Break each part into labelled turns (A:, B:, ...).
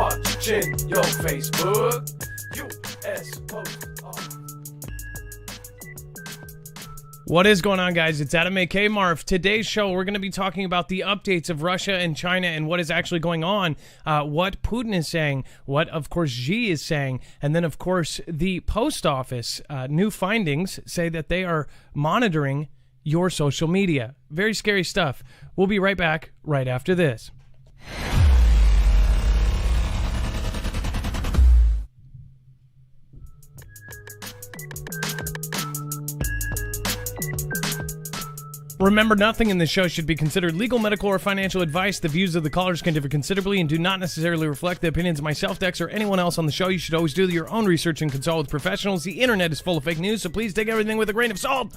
A: watching your Facebook. US Post Office.
B: What is going on, guys? It's Adam A.K. Marv. Today's show, we're going to be talking about the updates of Russia and China and what is actually going on, what Putin is saying, what, of course, Xi is saying, and then, of course, the post office. New findings say that they are monitoring your social media. Very scary stuff. We'll be right back right after this. Remember, nothing in this show should be considered legal, medical, or financial advice. The views of the callers can differ considerably and do not necessarily reflect the opinions of myself, Dex, or anyone else on the show. You should always do your own research and consult with professionals. The internet is full of fake news, so please take everything with a grain of salt.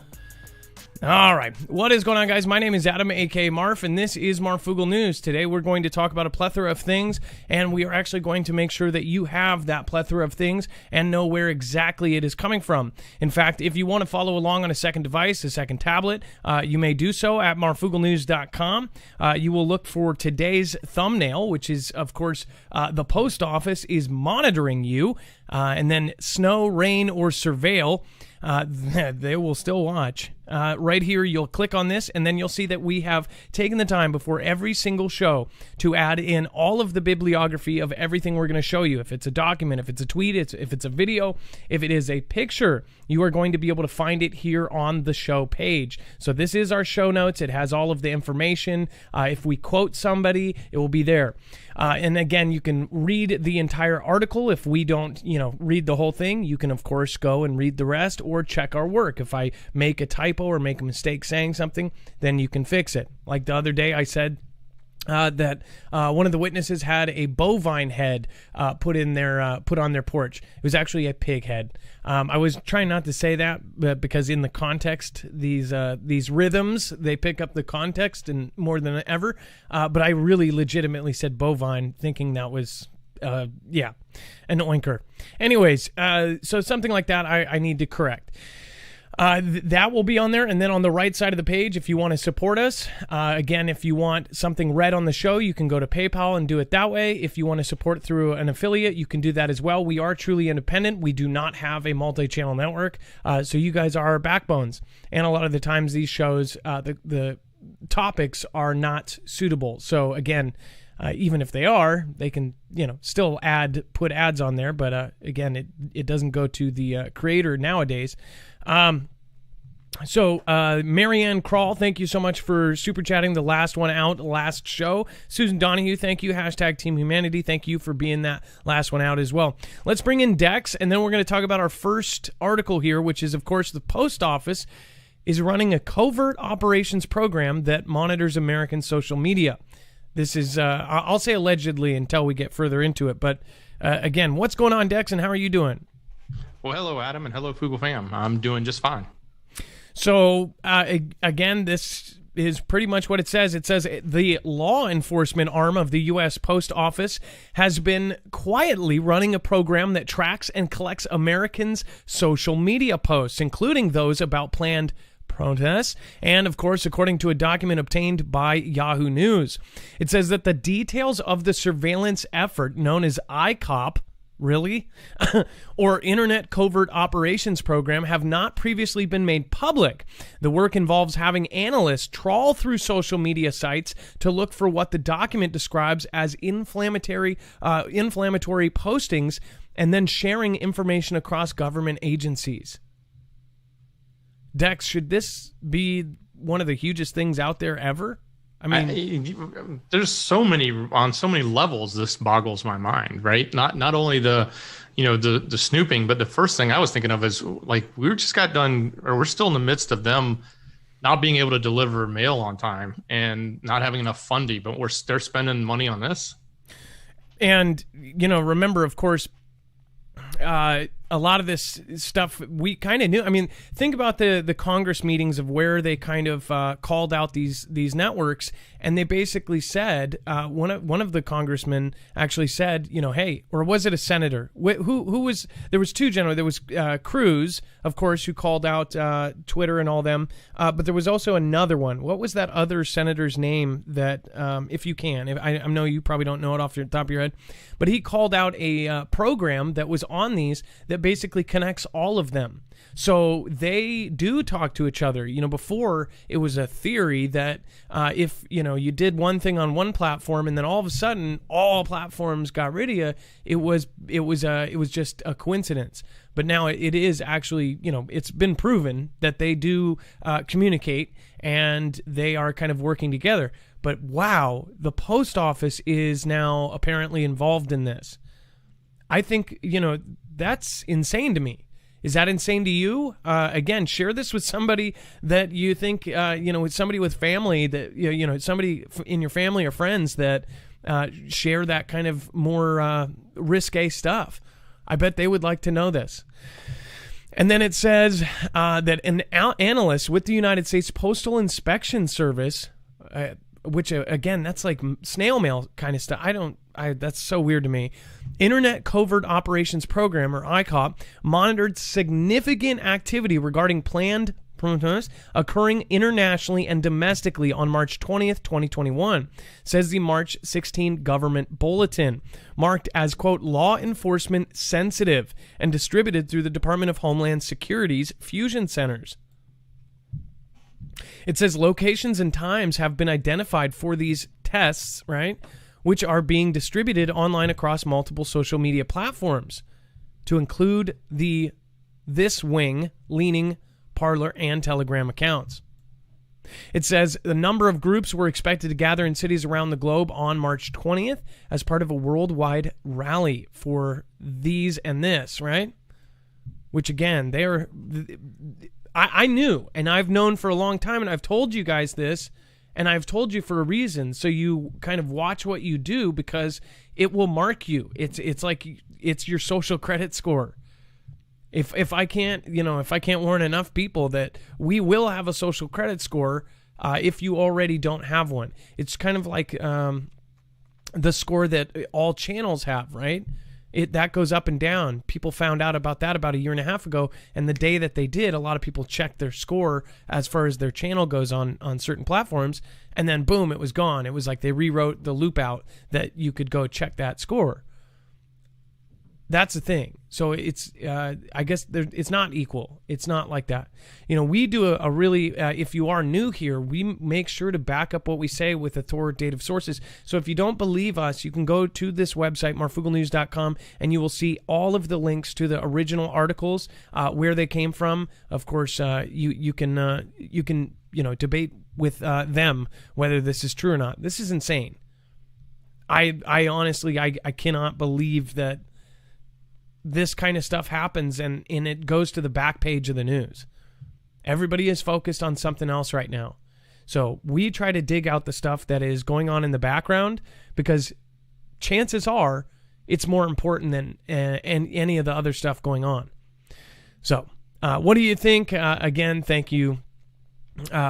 B: All right. What is going on, guys? My name is Adam, a.k.a. Marf, and this is Marfoogle News. Today, we're going to talk about a plethora of things, and we are actually going to make sure that you have that plethora of things and know where exactly it is coming from. In fact, if you want to follow along on a second device, a second tablet, you may do so at marfooglenews.com. You will look for today's thumbnail, which is, of course, the post office is monitoring you, and then snow, rain, or surveil. They will still watch. Right here, you'll click on this, and then you'll see that we have taken the time before every single show to add in all of the bibliography of everything we're going to show you. If it's a document, if it's a tweet, if it's a video, if it is a picture, you are going to be able to find it here on the show page. So this is our show notes. It has all of the information. If we quote somebody, it will be there. And again, you can read the entire article. If we don't, read the whole thing, you can, of course, go and read the rest or check our work. If I make a typo or make a mistake saying something, then you can fix it. Like the other day, I said that one of the witnesses had a bovine head put on their porch. It was actually a pig head. I was trying not to say that because in the context, these rhythms, they pick up the context and more than ever. But I really legitimately said bovine, thinking that was an oinker. Anyways, so something like that I need to correct. That will be on there, and then on the right side of the page, if you want to support us, again, if you want something read on the show, you can go to PayPal and do it that way. If you want to support through an affiliate, you can do that as well. We are truly independent. We do not have a multi-channel network, so you guys are our backbones. And a lot of the times, these shows, the topics are not suitable. So again, even if they are, they can, still put ads on there. But again, it doesn't go to the creator nowadays. So Marianne Crawl, thank you so much for super chatting the last one out, last show. Susan Donahue, thank you. Hashtag Team Humanity, thank you for being that last one out as well. Let's bring in Dex, and then we're going to talk about our first article here, which is, of course, the post office is running a covert operations program that monitors American social media. This is, I'll say allegedly until we get further into it. But again, what's going on, Dex, and how are you doing?
C: Well, hello, Adam, and hello, Foogle fam. I'm doing just fine.
B: So, again, this is pretty much what it says. It says the law enforcement arm of the U.S. Post Office has been quietly running a program that tracks and collects Americans' social media posts, including those about planned protests, and of course, according to a document obtained by Yahoo News, it says that the details of the surveillance effort known as ICOP, really, or Internet Covert Operations Program, have not previously been made public. The work involves having analysts trawl through social media sites to look for what the document describes as inflammatory postings, and then sharing information across government agencies. Dex, should this be one of the hugest things out there ever? I mean,
C: there's so many levels. This boggles my mind, right? Not only the snooping, but the first thing I was thinking of is like we're still in the midst of them not being able to deliver mail on time and not having enough funding, but they're spending money on this.
B: And remember, of course, a lot of this stuff we kind of knew. I mean, think about the Congress meetings of where they kind of called out these networks, and they basically said one of the congressmen actually said, hey, or was it a senator? Who was? There was two generally. There was Cruz, of course, who called out Twitter and all them, but there was also another one. What was that other senator's name? That if you can, I know you probably don't know it off the top of your head, but he called out a program that was on these that basically connects all of them. So they do talk to each other. Before it was a theory that if you did one thing on one platform and then all of a sudden all platforms got rid of you, it was just a coincidence. But now it is actually, it's been proven that they do communicate and they are kind of working together. But wow, the post office is now apparently involved in this. I think, that's insane to me. Is that insane to you? Again, share this with somebody that you think, with somebody with family that, somebody in your family or friends that share that kind of more risque stuff. I bet they would like to know this. And then it says that an analyst with the United States Postal Inspection Service, which again, that's like snail mail kind of stuff. That's so weird to me. Internet Covert Operations Program, or ICOP, monitored significant activity regarding planned protests occurring internationally and domestically on March 20th, 2021, says the March 16 government bulletin, marked as, quote, law enforcement sensitive and distributed through the Department of Homeland Security's fusion centers. It says locations and times have been identified for these tests, right, which are being distributed online across multiple social media platforms, to include the This Wing, Leaning, Parler, and Telegram accounts. It says the number of groups were expected to gather in cities around the globe on March 20th as part of a worldwide rally for these and this, right? Which again, I knew, and I've known for a long time, and I've told you guys this, and I've told you for a reason, so you kind of watch what you do because it will mark you. It's like it's your social credit score. If I can't warn enough people that we will have a social credit score if you already don't have one. It's kind of like the score that all channels have, right? That goes up and down. People found out about that about a year and a half ago, and the day that they did, a lot of people checked their score as far as their channel goes on certain platforms, and then boom, it was gone. It was like they rewrote the loop out that you could go check that score. That's the thing. So it's, I guess it's not equal. It's not like that. We do a really, if you are new here, we make sure to back up what we say with authoritative sources. So if you don't believe us, you can go to this website, marfugelnews.com, and you will see all of the links to the original articles, where they came from. Of course, you can debate with them whether this is true or not. This is insane. I honestly, I cannot believe that this kind of stuff happens and it goes to the back page of the news. Everybody is focused on something else right now. So we try to dig out the stuff that is going on in the background because chances are it's more important than any of the other stuff going on. So what do you think? Again, thank you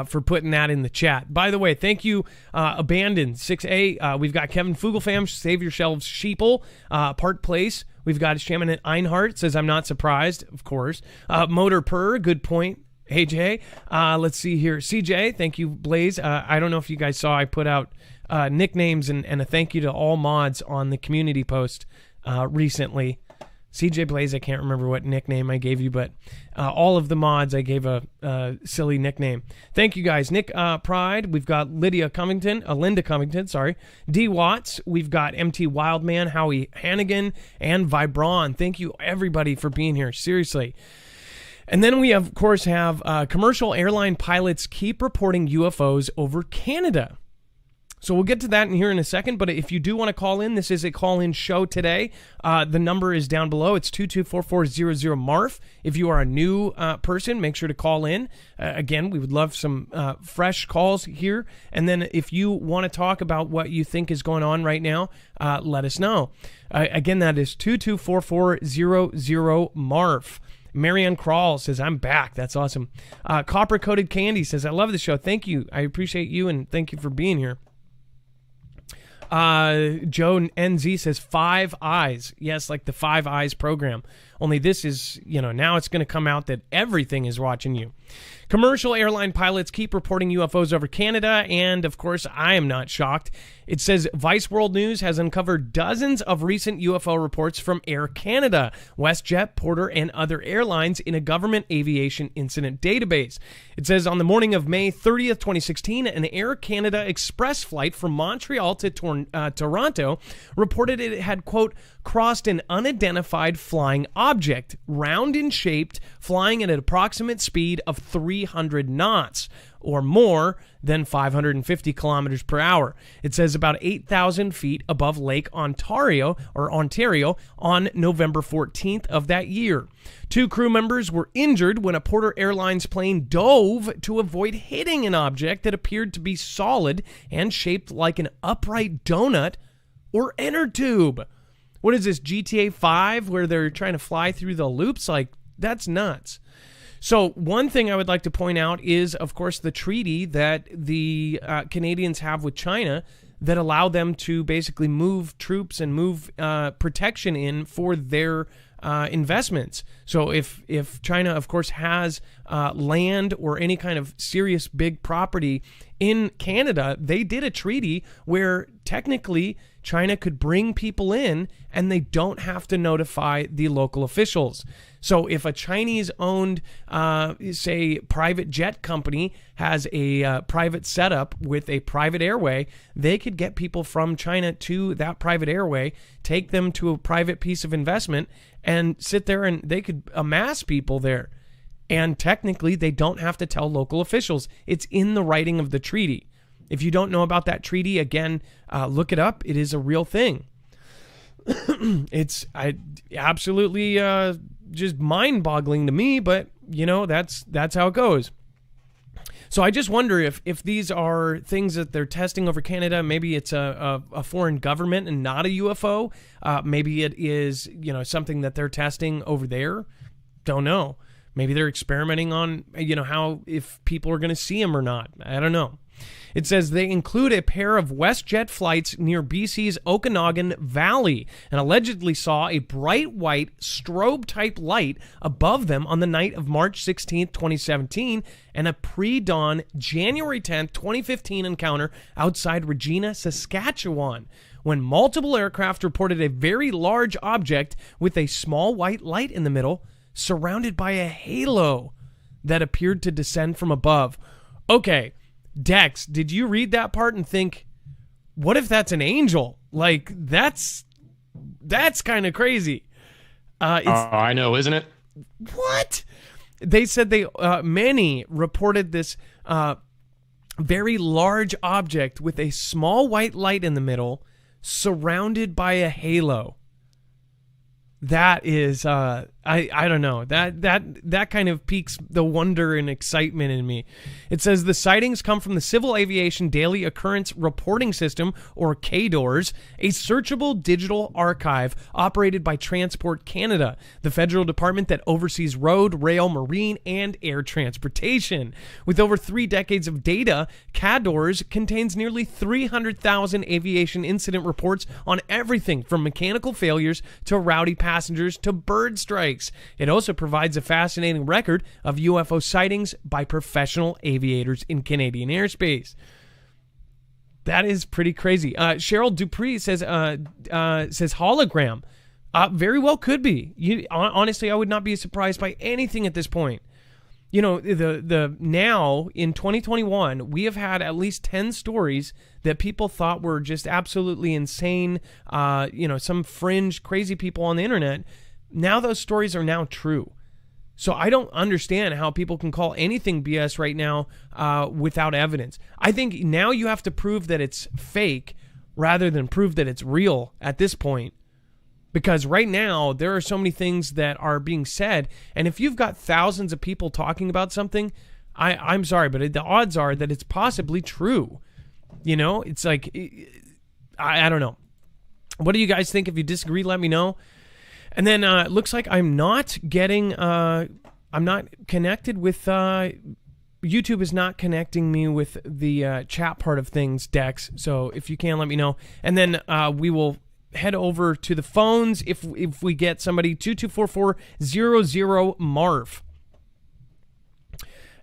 B: for putting that in the chat. By the way, thank you, Abandoned 6A. We've got Kevin Fugelfam, Save Your Shelves Sheeple, Park Place. We've got Shaman Einhart, says, I'm not surprised, of course. Motor Purr, good point. Hey, Jay. Let's see here. CJ, thank you, Blaze. I don't know if you guys saw, I put out nicknames and a thank you to all mods on the community post recently. CJ Blaze, I can't remember what nickname I gave you, but all of the mods I gave a silly nickname. Thank you guys. Nick Pride, we've got Linda Covington, sorry. D Watts, we've got MT Wildman, Howie Hannigan, and Vibron. Thank you everybody for being here, seriously. And then we of course have commercial airline pilots keep reporting UFOs over Canada. So we'll get to that in here in a second, but if you do want to call in, this is a call-in show today. The number is down below. It's 224-400-MARF. If you are a new person, make sure to call in. Again, we would love some fresh calls here. And then if you want to talk about what you think is going on right now, let us know. Again, that is 224-400-MARF. Marianne Crawl says, I'm back. That's awesome. Copper-Coated Candy says, I love the show. Thank you. I appreciate you, and thank you for being here. Joe NZ says 5 Eyes. Yes, like the 5 Eyes program. Only this is, now it's going to come out that everything is watching you. Commercial airline pilots keep reporting UFOs over Canada, and of course, I am not shocked. It says Vice World News has uncovered dozens of recent UFO reports from Air Canada, WestJet, Porter, and other airlines in a government aviation incident database. It says on the morning of May 30th, 2016, an Air Canada Express flight from Montreal to Toronto reported it had, quote, crossed an unidentified flying object, round and shaped, flying at an approximate speed of 300 knots, or more than 550 kilometers per hour. It says about 8,000 feet above Lake Ontario on November 14th of that year. 2 crew members were injured when a Porter Airlines plane dove to avoid hitting an object that appeared to be solid and shaped like an upright donut or inner tube. What is this, GTA 5, where they're trying to fly through the loops? Like, that's nuts. So one thing I would like to point out is, of course, the treaty that the Canadians have with China that allow them to basically move troops and move protection in for their investments. So if China, of course, has land or any kind of serious big property in Canada, they did a treaty where technically China could bring people in and they don't have to notify the local officials. So if a Chinese-owned, say, private jet company has a private setup with a private airway, they could get people from China to that private airway, take them to a private piece of investment, and sit there and they could amass people there. And technically, they don't have to tell local officials. It's in the writing of the treaty. If you don't know about that treaty, again, look it up. It is a real thing. It's absolutely just mind-boggling to me, but that's how it goes. So I just wonder if these are things that they're testing over Canada. Maybe it's a foreign government and not a UFO. Maybe it is something that they're testing over there. Don't know. Maybe they're experimenting on how if people are going to see them or not. I don't know. It says they include a pair of WestJet flights near BC's Okanagan Valley and allegedly saw a bright white strobe-type light above them on the night of March 16, 2017, and a pre-dawn January 10, 2015 encounter outside Regina, Saskatchewan, when multiple aircraft reported a very large object with a small white light in the middle, surrounded by a halo that appeared to descend from above. Okay. Dex, did you read that part and think, what if that's an angel? Like, that's kind of crazy.
C: I know, isn't it?
B: What? They said many reported this very large object with a small white light in the middle, surrounded by a halo. That is, I don't know. That kind of piques the wonder and excitement in me. It says the sightings come from the Civil Aviation Daily Occurrence Reporting System, or CADORS, a searchable digital archive operated by Transport Canada, the federal department that oversees road, rail, marine, and air transportation. With over 3 decades of data, CADORS contains nearly 300,000 aviation incident reports on everything from mechanical failures to rowdy passengers to bird strikes. It also provides a fascinating record of UFO sightings by professional aviators in Canadian airspace. That is pretty crazy. Cheryl Dupree says hologram. Very well could be. Honestly, I would not be surprised by anything at this point. The now in 2021, we have had at least 10 stories that people thought were just absolutely insane. Some fringe crazy people on the internet. Now those stories are now true. So I don't understand how people can call anything BS right now without evidence. I think now you have to prove that it's fake rather than prove that it's real at this point. Because right now, there are so many things that are being said. And if you've got thousands of people talking about something, I'm sorry, but the odds are that it's possibly true. You know, it's like, I don't know. What do you guys think? If you disagree, let me know. And then it looks like I'm not getting, I'm not connected with, YouTube is not connecting me with the chat part of things, Dex. So if you can, let me know. And then we will head over to the phones if we get somebody. 224400 Marv.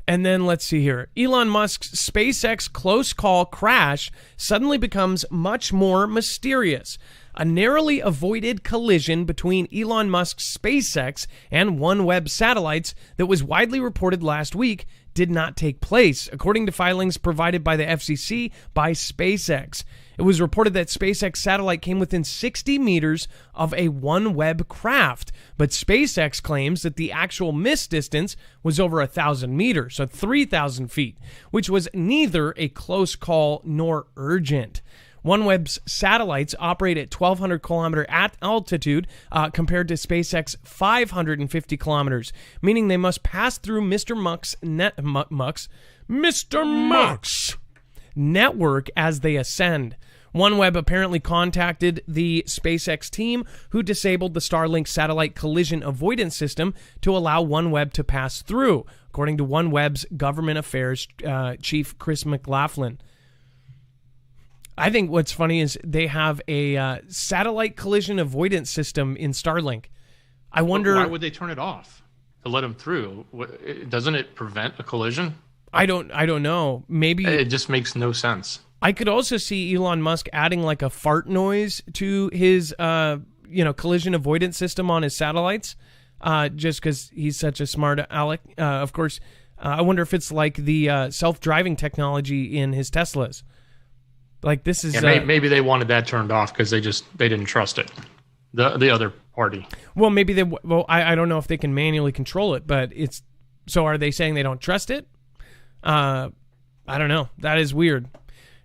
B: And then let's see here. Elon Musk's SpaceX close call crash suddenly becomes much more mysterious. A narrowly avoided collision between Elon Musk's SpaceX and OneWeb satellites that was widely reported last week did not take place, according to filings provided by the FCC by SpaceX. It was reported that SpaceX satellite came within 60 meters of a OneWeb craft, but SpaceX claims that the actual miss distance was over 1,000 meters, so 3,000 feet, which was neither a close call nor urgent. OneWeb's satellites operate at 1,200 kilometer altitude compared to SpaceX 550 kilometers, meaning they must pass through Mr. Musk's network as they ascend. OneWeb apparently contacted the SpaceX team, who disabled the Starlink satellite collision avoidance system to allow OneWeb to pass through, according to OneWeb's government affairs chief Chris McLaughlin. I think what's funny is they have a satellite collision avoidance system in Starlink. I wonder,
C: why would they turn it off to let them through? Doesn't it prevent a collision?
B: I don't know. Maybe
C: it just makes no sense.
B: I could also see Elon Musk adding like a fart noise to his collision avoidance system on his satellites, just because he's such a smart aleck. Of course, I wonder if it's like the self-driving technology in his Teslas. Like this is
C: maybe they wanted that turned off because they didn't trust it, the other party.
B: Well, maybe they. Well, I don't know if they can manually control it, but it's. So are they saying they don't trust it? I don't know. That is weird.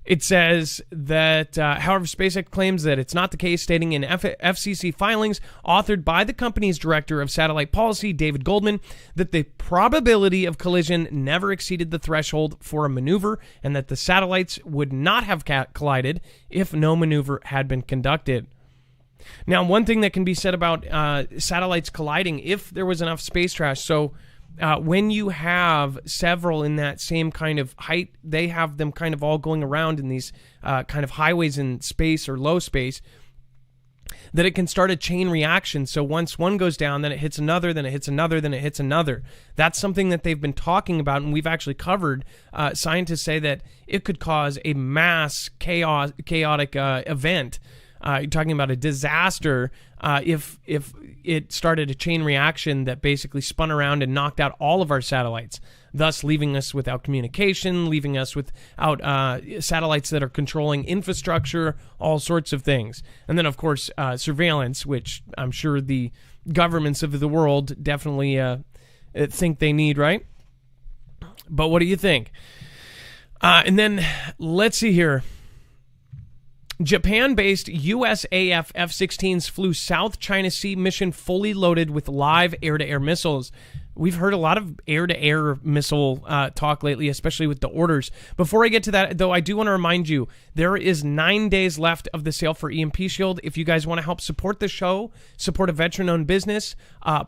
B: It says that, however, SpaceX claims that it's not the case, stating in FCC filings authored by the company's director of satellite policy, David Goldman, that the probability of collision never exceeded the threshold for a maneuver and that the satellites would not have collided if no maneuver had been conducted. Now, one thing that can be said about satellites colliding, if there was enough space trash, so when you have several in that same kind of height, they have them kind of all going around in these kind of highways in space or low space, that it can start a chain reaction. So once one goes down, then it hits another, then it hits another, then it hits another. That's something that they've been talking about, and we've actually covered. Scientists say that it could cause a mass chaotic event. You're talking about a disaster if it started a chain reaction that basically spun around and knocked out all of our satellites, thus leaving us without communication, leaving us without satellites that are controlling infrastructure, all sorts of things. And then, of course, surveillance, which I'm sure the governments of the world definitely think they need, right? But what do you think? And then, let's see here. Japan-based USAF F-16s flew South China Sea mission fully loaded with live air-to-air missiles. We've heard a lot of air-to-air missile talk lately, especially with the orders. Before I get to that, though, I do want to remind you, there is 9 days left of the sale for EMP Shield. If you guys want to help support the show, support a veteran-owned business,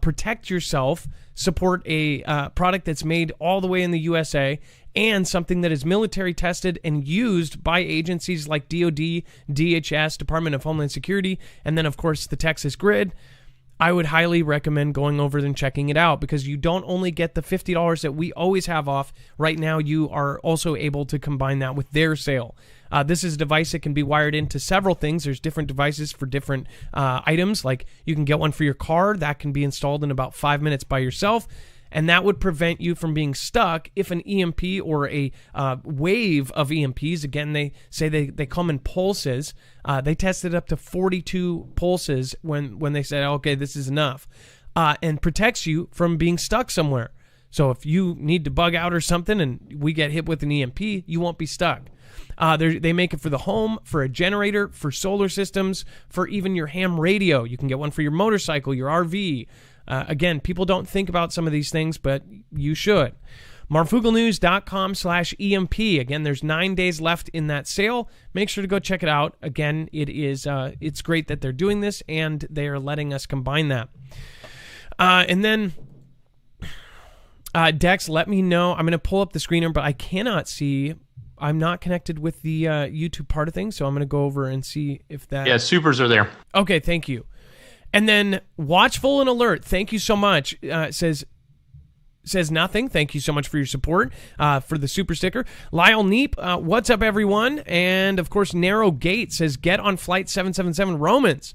B: protect yourself, support a product that's made all the way in the USA, and something that is military tested and used by agencies like DOD, DHS, Department of Homeland Security, and then, of course, the Texas Grid, I would highly recommend going over and checking it out, because you don't only get the $50 that we always have off. Right now, you are also able to combine that with their sale. This is a device that can be wired into several things. There's different devices for different items. Like you can get one for your car that can be installed in about 5 minutes by yourself. And that would prevent you from being stuck if an EMP or a wave of EMPs, again, they say they come in pulses. They tested up to 42 pulses when they said, okay, this is enough. and protects you from being stuck somewhere. So if you need to bug out or something and we get hit with an EMP, you won't be stuck. They make it for the home, for a generator, for solar systems, for even your ham radio. You can get one for your motorcycle, your RV. Again, people don't think about some of these things, but you should. marfugelnews.com/EMP. Again, there's 9 days left in that sale. Make sure to go check it out. Again, it's great that they're doing this, and they are letting us combine that. And then, Dex, let me know. I'm going to pull up the screener, but I cannot see. I'm not connected with the YouTube part of things, so I'm going to go over and see if that...
C: Yeah, supers are there.
B: Okay, thank you. And then Watchful and Alert, thank you so much, says nothing. Thank you so much for your support, for the super sticker. Lyle Neep, what's up, everyone? And, of course, Narrow Gate says, get on flight 777 Romans.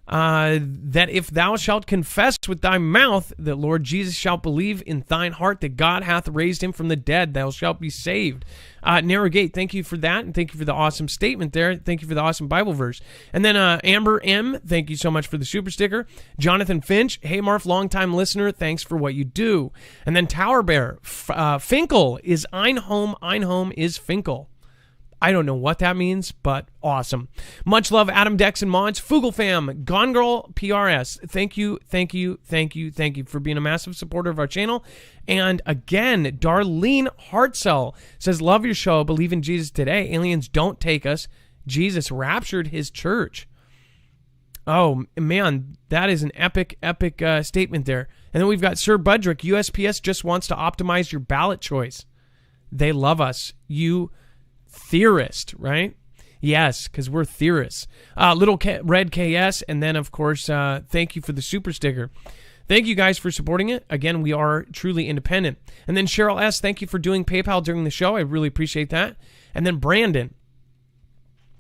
B: That if thou shalt confess with thy mouth that Lord Jesus shalt believe in thine heart that God hath raised him from the dead, thou shalt be saved. Narrow Gate, thank you for that, and thank you for the awesome statement there. Thank you for the awesome Bible verse. And then Amber M, thank you so much for the super sticker. Jonathan Finch, hey Marf, long-time listener, thanks for what you do. And then Tower Bear, Finkel is ein home is Finkel. I don't know what that means, but awesome. Much love, Adam, Dex, and Mods. Fugel Fam, Gone Girl PRS. Thank you for being a massive supporter of our channel. And again, Darlene Hartzell says, love your show. Believe in Jesus today. Aliens don't take us. Jesus raptured his church. Oh, man, that is an epic statement there. And then we've got Sir Budrick. USPS just wants to optimize your ballot choice. They love us. You... theorist, right? Yes, because we're theorists. Little Red KS, and then, of course, thank you for the super sticker. Thank you guys for supporting it. Again, we are truly independent. And then Cheryl S., thank you for doing PayPal during the show. I really appreciate that. And then Brandon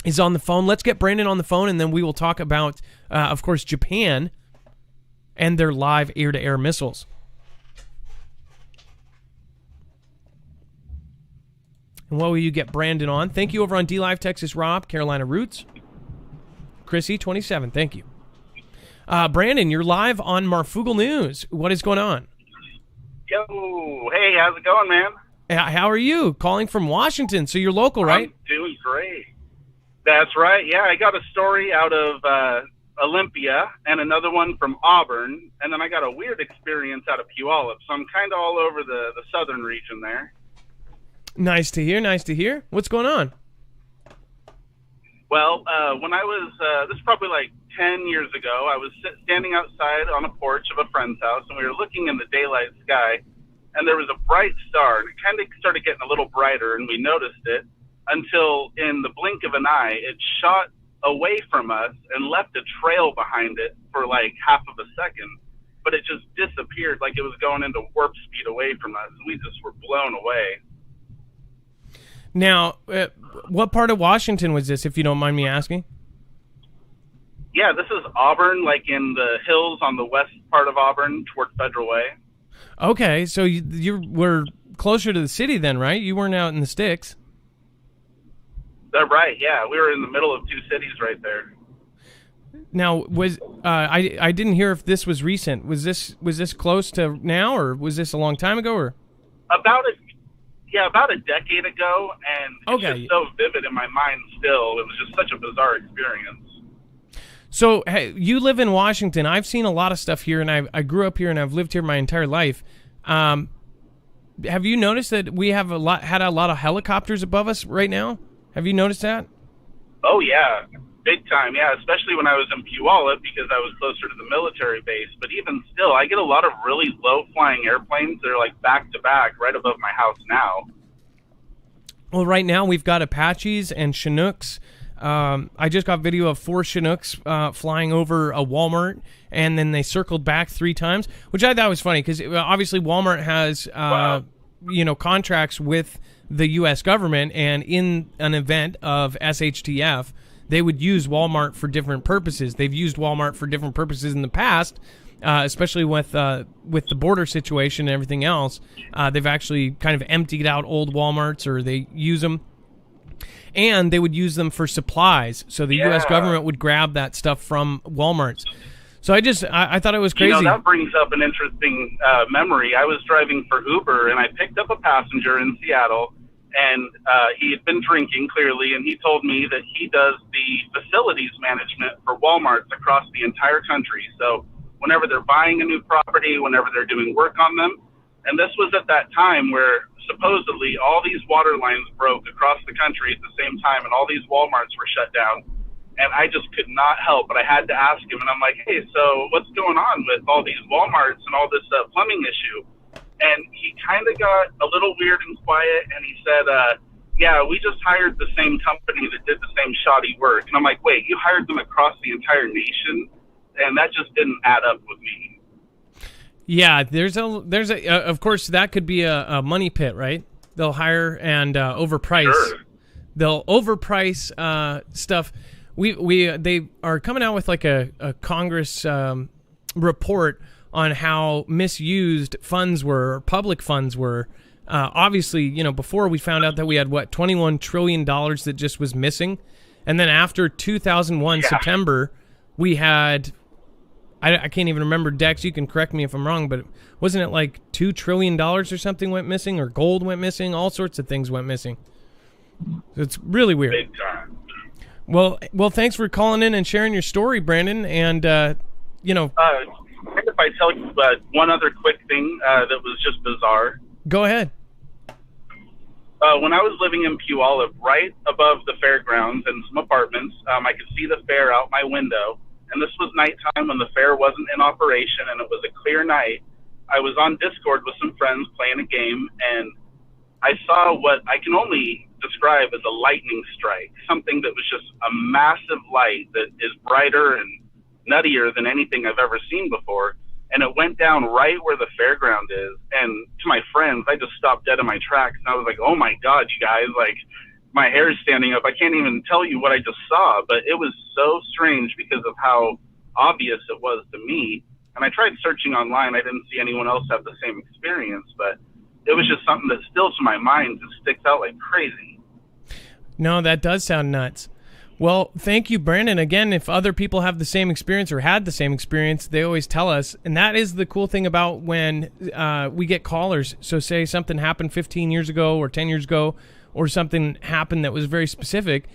B: is on the phone. Let's get Brandon on the phone, and then we will talk about, of course, Japan and their live air-to-air missiles. And what will you get Brandon on? Thank you over on D-Live, Texas Rob, Carolina Roots. Chrissy, 27, thank you. Brandon, you're live on Marfugel News. What is going on?
D: Yo, hey, how's it going, man?
B: How are you? Calling from Washington, so you're local, right?
D: I'm doing great. That's right, yeah. I got a story out of Olympia and another one from Auburn, and then I got a weird experience out of Puyallup, so I'm kind of all over the southern region there.
B: Nice to hear, nice to hear. What's going on?
D: Well, when I was, this is probably like 10 years ago, I was standing outside on a porch of a friend's house, and we were looking in the daylight sky, and there was a bright star, and it kind of started getting a little brighter, and we noticed it until in the blink of an eye, it shot away from us and left a trail behind it for like half of a second, but it just disappeared like it was going into warp speed away from us, and we just were blown away.
B: Now, what part of Washington was this, if you don't mind me asking?
D: Yeah, this is Auburn, like in the hills on the west part of Auburn toward Federal Way.
B: Okay, so you were closer to the city then, right? You weren't out in the sticks.
D: That's right, yeah. We were in the middle of two cities right there.
B: Now, was I didn't hear if this was recent. Was this close to now, or was this a long time ago, or?
D: About a decade ago, and it's just so vivid in my mind still. It was just such a bizarre experience.
B: So, hey, you live in Washington. I've seen a lot of stuff here, and I grew up here, and I've lived here my entire life. Have you noticed that we have had a lot of helicopters above us right now? Have you noticed that?
D: Oh, yeah. Big time, yeah, especially when I was in Puyallup because I was closer to the military base. But even still, I get a lot of really low-flying airplanes that are like back-to-back right above my house now.
B: Well, right now we've got Apaches and Chinooks. I just got video of 4 Chinooks flying over a Walmart, and then they circled back 3 times, which I thought was funny because obviously Walmart has contracts with the U.S. government, and in an event of SHTF, they would use Walmart for different purposes. They've used Walmart for different purposes in the past, especially with the border situation and everything else. They've actually kind of emptied out old Walmarts, or they use them. And they would use them for supplies. So the U.S. government would grab that stuff from Walmarts. So I thought it was crazy.
D: You know, that brings up an interesting memory. I was driving for Uber, and I picked up a passenger in Seattle, and he had been drinking, clearly, and he told me that he does the facilities management for Walmarts across the entire country. So whenever they're buying a new property, whenever they're doing work on them, and this was at that time where supposedly all these water lines broke across the country at the same time, and all these Walmarts were shut down. And I just could not help, but I had to ask him. And I'm like, hey, so what's going on with all these Walmarts and all this plumbing issue? And he kind of got a little weird and quiet, and he said, yeah, we just hired the same company that did the same shoddy work. And I'm like, wait, you hired them across the entire nation? And that just didn't add up with me.
B: Yeah, there's a of course, that could be a money pit, right? They'll hire and overprice.
D: Sure.
B: They'll overprice stuff. They are coming out with like a Congress report on how misused funds were, public funds were. Obviously, you know, before we found out that we had $21 trillion that just was missing, and then after 2001 September, we had I can't even remember, Dex. You can correct me if I'm wrong, but wasn't it like $2 trillion or something went missing, or gold went missing? All sorts of things went missing. It's really weird.
D: Big time.
B: Well, thanks for calling in and sharing your story, Brandon. And you know,
D: if I tell you one other quick thing that was just bizarre.
B: Go ahead.
D: When I was living in Puyallup, right above the fairgrounds and some apartments, I could see the fair out my window. And this was nighttime when the fair wasn't in operation, and it was a clear night. I was on Discord with some friends playing a game, and I saw what I can only describe as a lightning strike, something that was just a massive light that is brighter and nuttier than anything I've ever seen before. And it went down right where the fairground is. And to my friends, I just stopped dead in my tracks. And I was like, oh my God, you guys, like, my hair is standing up. I can't even tell you what I just saw, but it was so strange because of how obvious it was to me. And I tried searching online. I didn't see anyone else have the same experience, but it was just something that still to my mind just sticks out like crazy.
B: No, that does sound nuts. Well, thank you, Brandon. Again, if other people have the same experience or had the same experience, they always tell us. And that is the cool thing about when we get callers. So say something happened 15 years ago or 10 years ago, or something happened that was very specific.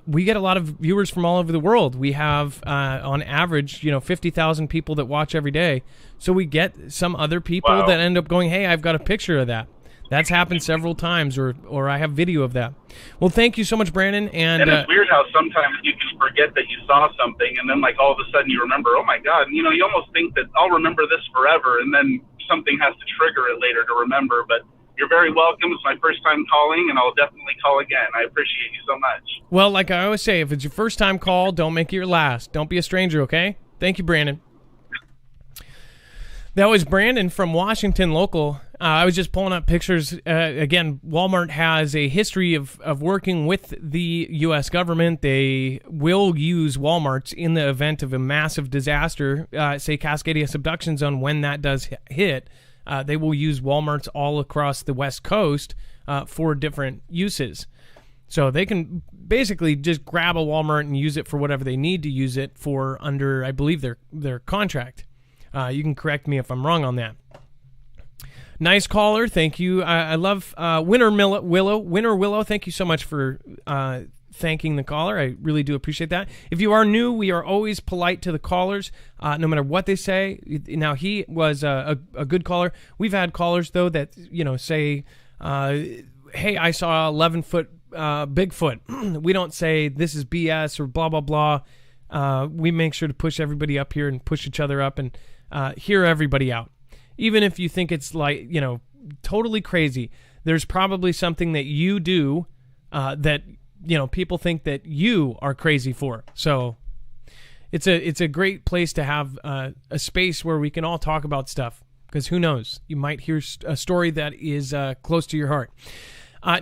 B: We get a lot of viewers from all over the world. We have, on average, 50,000 people that watch every day. So we get some other people that end up going, hey, I've got a picture of that. That's happened several times, or I have video of that. Well, thank you so much, Brandon. And
D: it's weird how sometimes you can forget that you saw something, and then like all of a sudden you remember, oh my God, you almost think that I'll remember this forever, and then something has to trigger it later to remember. But you're very welcome. It's my first time calling, and I'll definitely call again. I appreciate you so much.
B: Well, like I always say, if it's your first time call, don't make it your last. Don't be a stranger, okay? Thank you, Brandon. That was Brandon from Washington Local. I was just pulling up pictures. Again, Walmart has a history of working with the U.S. government. They will use Walmarts in the event of a massive disaster, say Cascadia subduction zone, when that does hit. They will use Walmarts all across the West Coast for different uses. So they can basically just grab a Walmart and use it for whatever they need to use it for under, I believe, their contract. You can correct me if I'm wrong on that. Nice caller. Thank you. I love Winter Willow. Thank you so much for thanking the caller. I really do appreciate that. If you are new, we are always polite to the callers, no matter what they say. Now, he was a good caller. We've had callers, though, that, say, hey, I saw 11-foot Bigfoot. We don't say this is BS or blah, blah, blah. We make sure to push everybody up here and push each other up and hear everybody out. Even if you think it's like, totally crazy, there's probably something that you do that, people think that you are crazy for. So it's a great place to have a space where we can all talk about stuff, because who knows? You might hear a story that is close to your heart.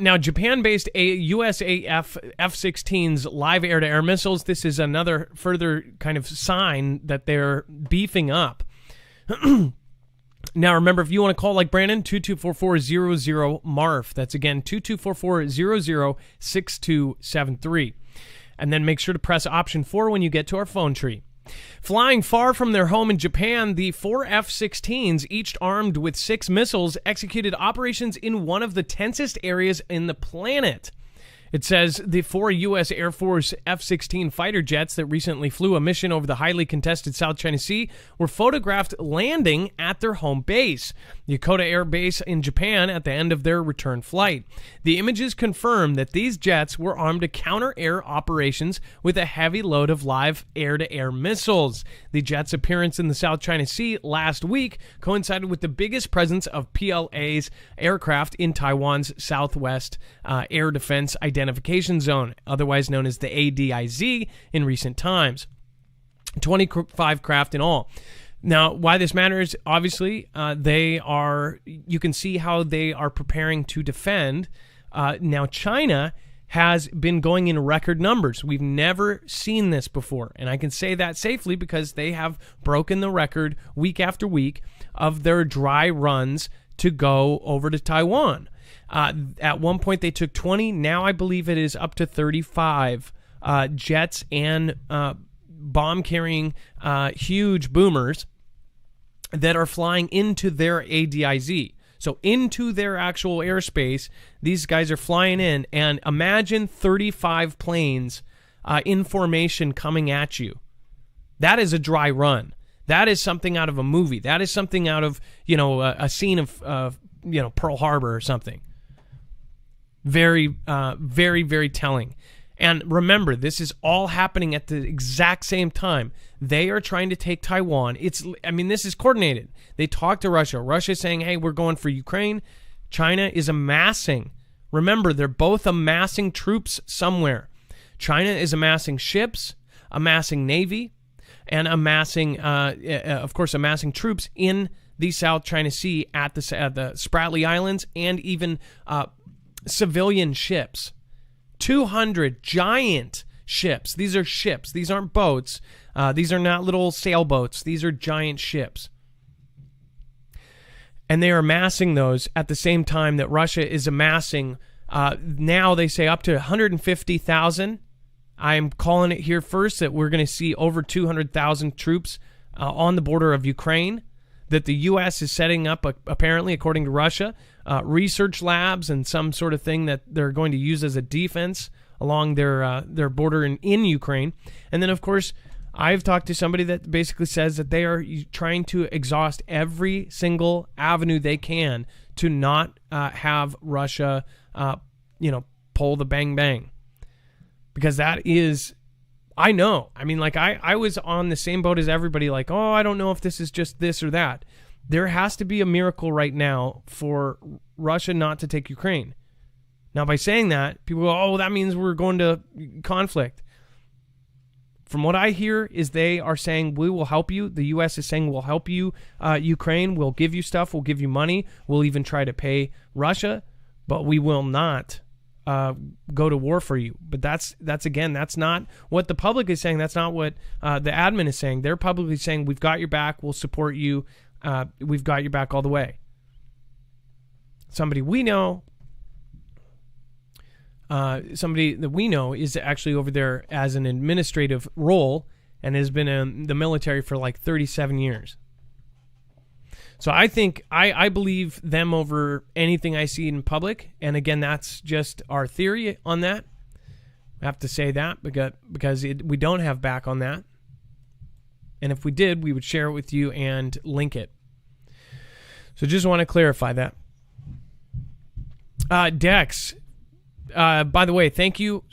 B: Now, Japan-based USAF F-16s live air-to-air missiles. This is another further kind of sign that they're beefing up. Now, remember, if you want to call like Brandon, 2244-00-MARF. That's, again, 2244-00-6273. And then make sure to press option 4 when you get to our phone tree. Flying far from their home in Japan, the 4 F-16s, each armed with 6 missiles, executed operations in one of the tensest areas in the planet. It says the 4 U.S. Air Force F-16 fighter jets that recently flew a mission over the highly contested South China Sea were photographed landing at their home base, Yokota Air Base in Japan, at the end of their return flight. The images confirm that these jets were armed to counter air operations with a heavy load of live air-to-air missiles. The jets' appearance in the South China Sea last week coincided with the biggest presence of PLA's aircraft in Taiwan's Southwest Air Defense Identification Zone, otherwise known as the ADIZ, in recent times. 25 craft in all. Now, why this matters, obviously, you can see how they are preparing to defend. Now, China has been going in record numbers. We've never seen this before, and I can say that safely because they have broken the record week after week of their dry runs to go over to Taiwan. At one point, they took 20. Now I believe it is up to 35 jets and bomb-carrying huge boomers that are flying into their ADIZ. So into their actual airspace, these guys are flying in, and imagine 35 planes in formation coming at you. That is a dry run. That is something out of a movie. That is something out of, a scene of Pearl Harbor or something. Very, very, very telling. And remember, this is all happening at the exact same time. They are trying to take Taiwan. This is coordinated. They talk to Russia. Russia is saying, hey, we're going for Ukraine. China is amassing. Remember, they're both amassing troops somewhere. China is amassing ships, amassing navy, and amassing troops in the South China Sea at the Spratly Islands, and even civilian ships. 200 giant ships. These are ships. These aren't boats. These are not little sailboats. These are giant ships. And they are amassing those at the same time that Russia is amassing, now they say up to 150,000. I'm calling it here first that we're going to see over 200,000 troops on the border of Ukraine, that the U.S. is setting up, apparently, according to Russia, research labs and some sort of thing that they're going to use as a defense along their border in Ukraine. And then, of course, I've talked to somebody that basically says that they are trying to exhaust every single avenue they can to not have Russia, pull the bang bang. Because that is, I know. I was on the same boat as everybody, like, oh, I don't know if this is just this or that. There has to be a miracle right now for Russia not to take Ukraine. Now, by saying that, people go, oh, that means we're going to conflict. From what I hear is they are saying, we will help you. The U.S. is saying, we'll help you, Ukraine. We'll give you stuff. We'll give you money. We'll even try to pay Russia, but we will not go to war for you. But that's not what the public is saying. That's not what the admin is saying. They're publicly saying, we've got your back. We'll support you. We've got your back all the way. Somebody that we know is actually over there as an administrative role and has been in the military for like 37 years. So I think I believe them over anything I see in public. And again, that's just our theory on that. I have to say that because we don't have back on that. And if we did, we would share it with you and link it. So just want to clarify that. Dex, by the way, thank you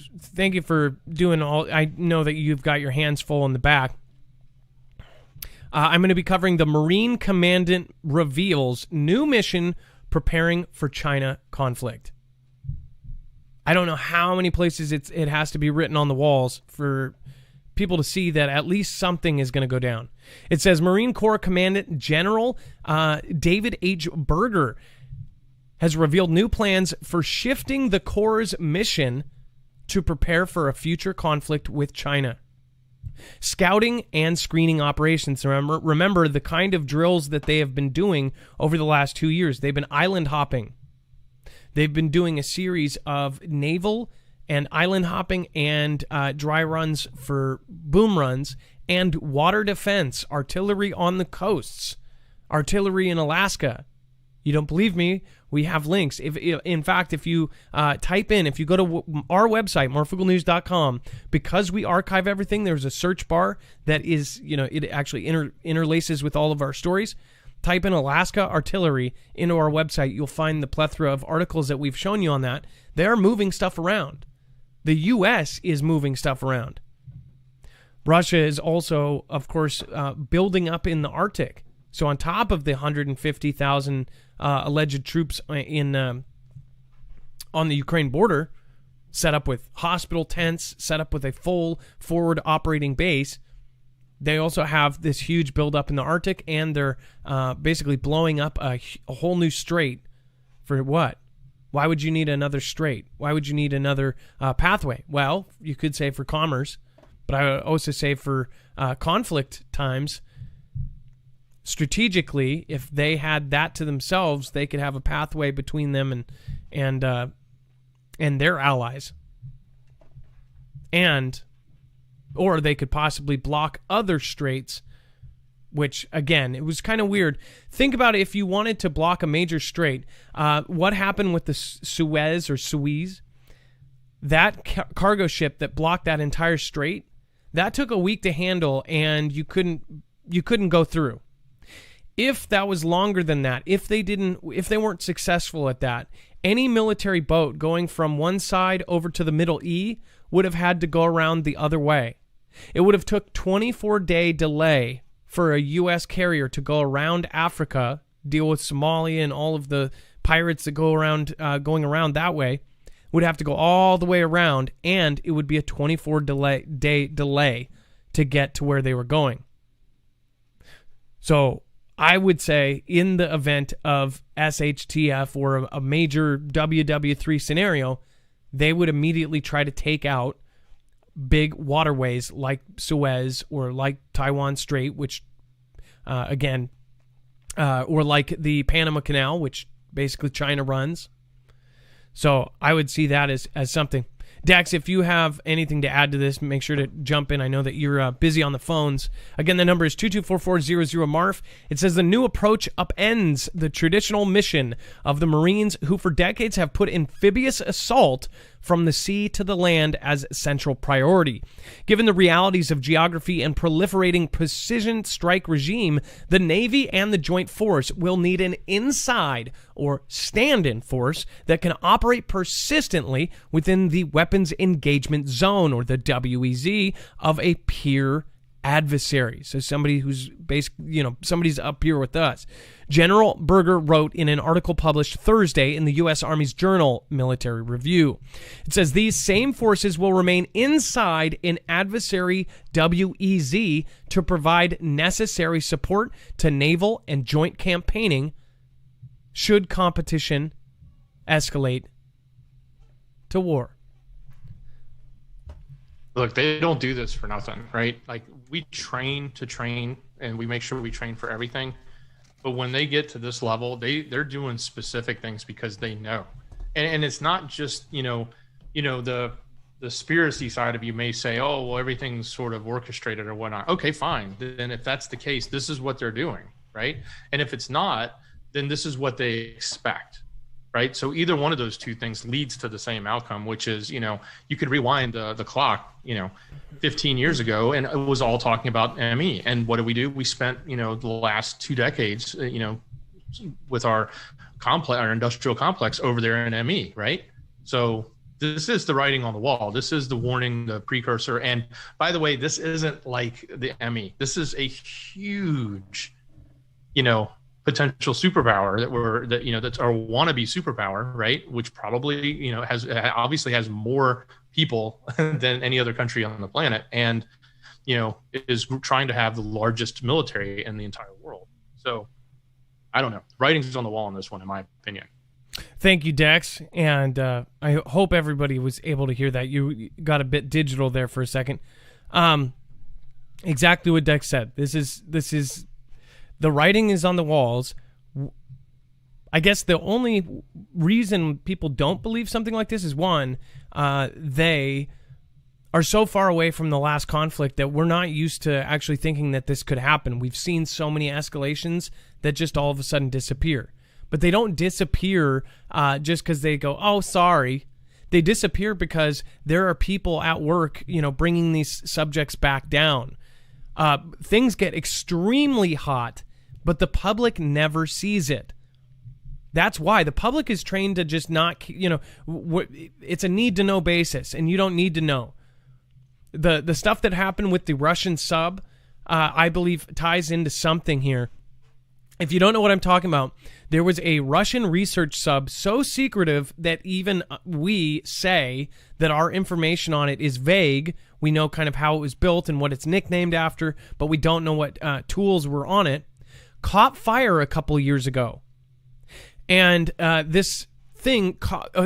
B: for doing all. I know that you've got your hands full in the back. I'm going to be covering the Marine Commandant reveals new mission preparing for China conflict. I don't know how many places it has to be written on the walls for people to see that at least something is going to go down. It says Marine Corps Commandant General David H. Berger has revealed new plans for shifting the Corps' mission to prepare for a future conflict with China. Scouting and screening operations. Remember the kind of drills that they have been doing over the last 2 years. They've been island hopping. They've been doing a series of naval and island hopping and dry runs for boom runs and water defense, artillery on the coasts, artillery in Alaska. You don't believe me? We have links. In fact, if you type in, if you go to our website, morefugalnews.com, because we archive everything, there's a search bar that is, it actually interlaces with all of our stories. Type in Alaska artillery into our website. You'll find the plethora of articles that we've shown you on that. They're moving stuff around. The U.S. is moving stuff around. Russia is also, of course, building up in the Arctic. So on top of the 150,000 alleged troops on the Ukraine border, set up with hospital tents, set up with a full forward operating base, they also have this huge buildup in the Arctic, and they're basically blowing up a whole new strait. For what? Why would you need another strait? Why would you need another pathway? Well, you could say for commerce, but I would also say for conflict times. Strategically, if they had that to themselves, they could have a pathway between them and their allies, or they could possibly block other straits. Which again, it was kind of weird. Think about it, if you wanted to block a major strait. What happened with the Suez? That cargo ship that blocked that entire strait, that took a week to handle, and you couldn't go through. If that was longer than that, if they weren't successful at that, any military boat going from one side over to the Middle E would have had to go around the other way. It would have took 24-day delay for a U.S. carrier to go around Africa, deal with Somalia and all of the pirates that go around, going around that way, would have to go all the way around, and it would be a 24-day delay to get to where they were going. So I would say in the event of SHTF or a major WW3 scenario, they would immediately try to take out big waterways like Suez or like Taiwan Strait, which, or like the Panama Canal, which basically China runs. So I would see that as something. Dex, if you have anything to add to this, make sure to jump in. I know that you're busy on the phones. Again, the number is 224-400-MARF. It says the new approach upends the traditional mission of the Marines, who for decades have put amphibious assault from the sea to the land as central priority. Given the realities of geography and proliferating precision strike regime, the Navy and the Joint Force will need an inside or stand-in force that can operate persistently within the weapons engagement zone, or the WEZ, of a peer adversary. So somebody who's somebody's up here with us. General Berger wrote in an article published Thursday in the U.S. Army's journal Military Review. It says these same forces will remain inside an adversary WEZ to provide necessary support to naval and joint campaigning should competition escalate to war.
C: Look, they don't do this for nothing, right? Like, we train to train, and we make sure we train for everything. But when they get to this level, they're doing specific things because they know. And it's not just, the conspiracy side of you may say, oh, well, everything's sort of orchestrated or whatnot. Okay, fine. Then if that's the case, this is what they're doing, right? And if it's not, then this is what they expect, right? So either one of those two things leads to the same outcome, which is, you could rewind the clock, 15 years ago, and it was all talking about ME. And what do? We spent, the last 2 decades, with our industrial complex over there in ME, right? So this is the writing on the wall. This is the warning, the precursor. And by the way, this isn't like the ME. This is a huge, potential superpower that's our wannabe superpower, right? Which probably, obviously has more people than any other country on the planet, and, is trying to have the largest military in the entire world. So I don't know. Writing's on the wall on this one, in my opinion.
B: Thank you, Dex. And I hope everybody was able to hear that. You got a bit digital there for a second. Exactly what Dex said. This is the writing is on the walls. I guess the only reason people don't believe something like this is, one, they are so far away from the last conflict that we're not used to actually thinking that this could happen. We've seen so many escalations that just all of a sudden disappear. But they don't disappear just because they go, oh, sorry. They disappear because there are people at work, bringing these subjects back down. Things get extremely hot, but the public never sees it. That's why the public is trained to just not, it's a need-to-know basis, and you don't need to know. The stuff that happened with the Russian sub, I believe, ties into something here. If you don't know what I'm talking about, there was a Russian research sub so secretive that even we say that our information on it is vague. We know kind of how it was built and what it's nicknamed after, but we don't know what tools were on it. Caught fire a couple years ago. And this thing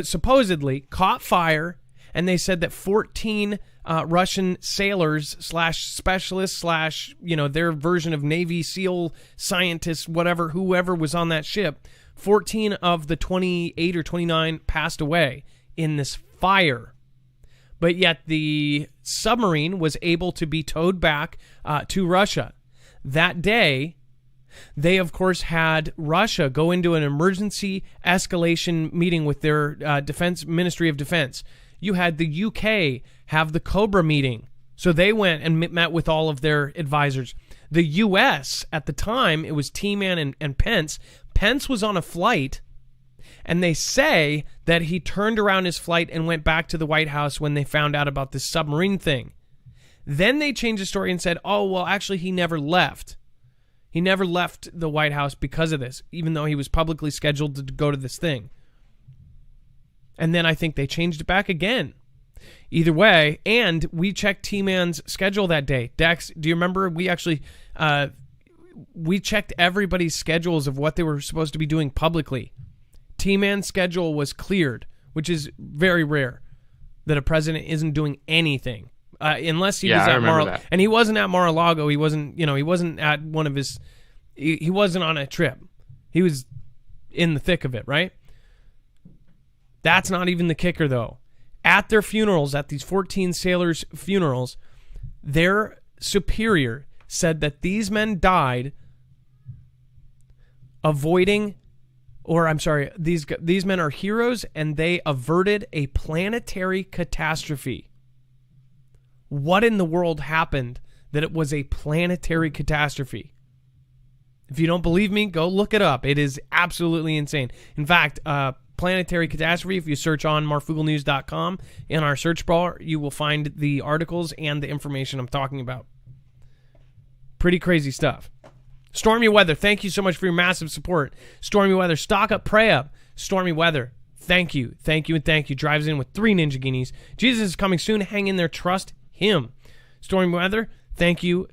B: supposedly caught fire, and they said that 14 Russian sailors / specialists / their version of Navy SEAL scientists, whoever was on that ship, 14 of the 28 or 29 passed away in this fire. But yet the submarine was able to be towed back to Russia. That day, they, of course, had Russia go into an emergency escalation meeting with their Ministry of Defense. You had the UK have the Cobra meeting. So they went and met with all of their advisors. The U.S., at the time, it was T-Man and Pence. Pence was on a flight, and they say that he turned around his flight and went back to the White House when they found out about this submarine thing. Then they changed the story and said, oh, well, actually, he never left. He never left the White House because of this, even though he was publicly scheduled to go to this thing. And then I think they changed it back again. Either way, and we checked T-Man's schedule that day. Dex, do you remember we actually we checked everybody's schedules of what they were supposed to be doing publicly. T-Man's schedule was cleared, which is very rare that a president isn't doing anything. Unless he was at Mar-a-Lago. And he wasn't at Mar-a-Lago. He wasn't, he wasn't at one of his, he wasn't on a trip. He was in the thick of it, right? That's not even the kicker, though. At their funerals, at these 14 sailors' funerals, their superior said that these men died avoiding, or I'm sorry, these men are heroes and they averted a planetary catastrophe. What in the world happened that it was a planetary catastrophe? If you don't believe me, go look it up. It is absolutely insane. In fact, planetary catastrophe, if you search on marfugelnews.com in our search bar, you will find the articles and the information I'm talking about. Pretty crazy stuff. Stormy Weather, thank you so much for your massive support. Stormy Weather, stock up, pray up. Stormy Weather, thank you, and thank you. Drives in with 3 Ninja Guineas. Jesus is coming soon. Hang in there. Trust him. Stormy Weather, thank you,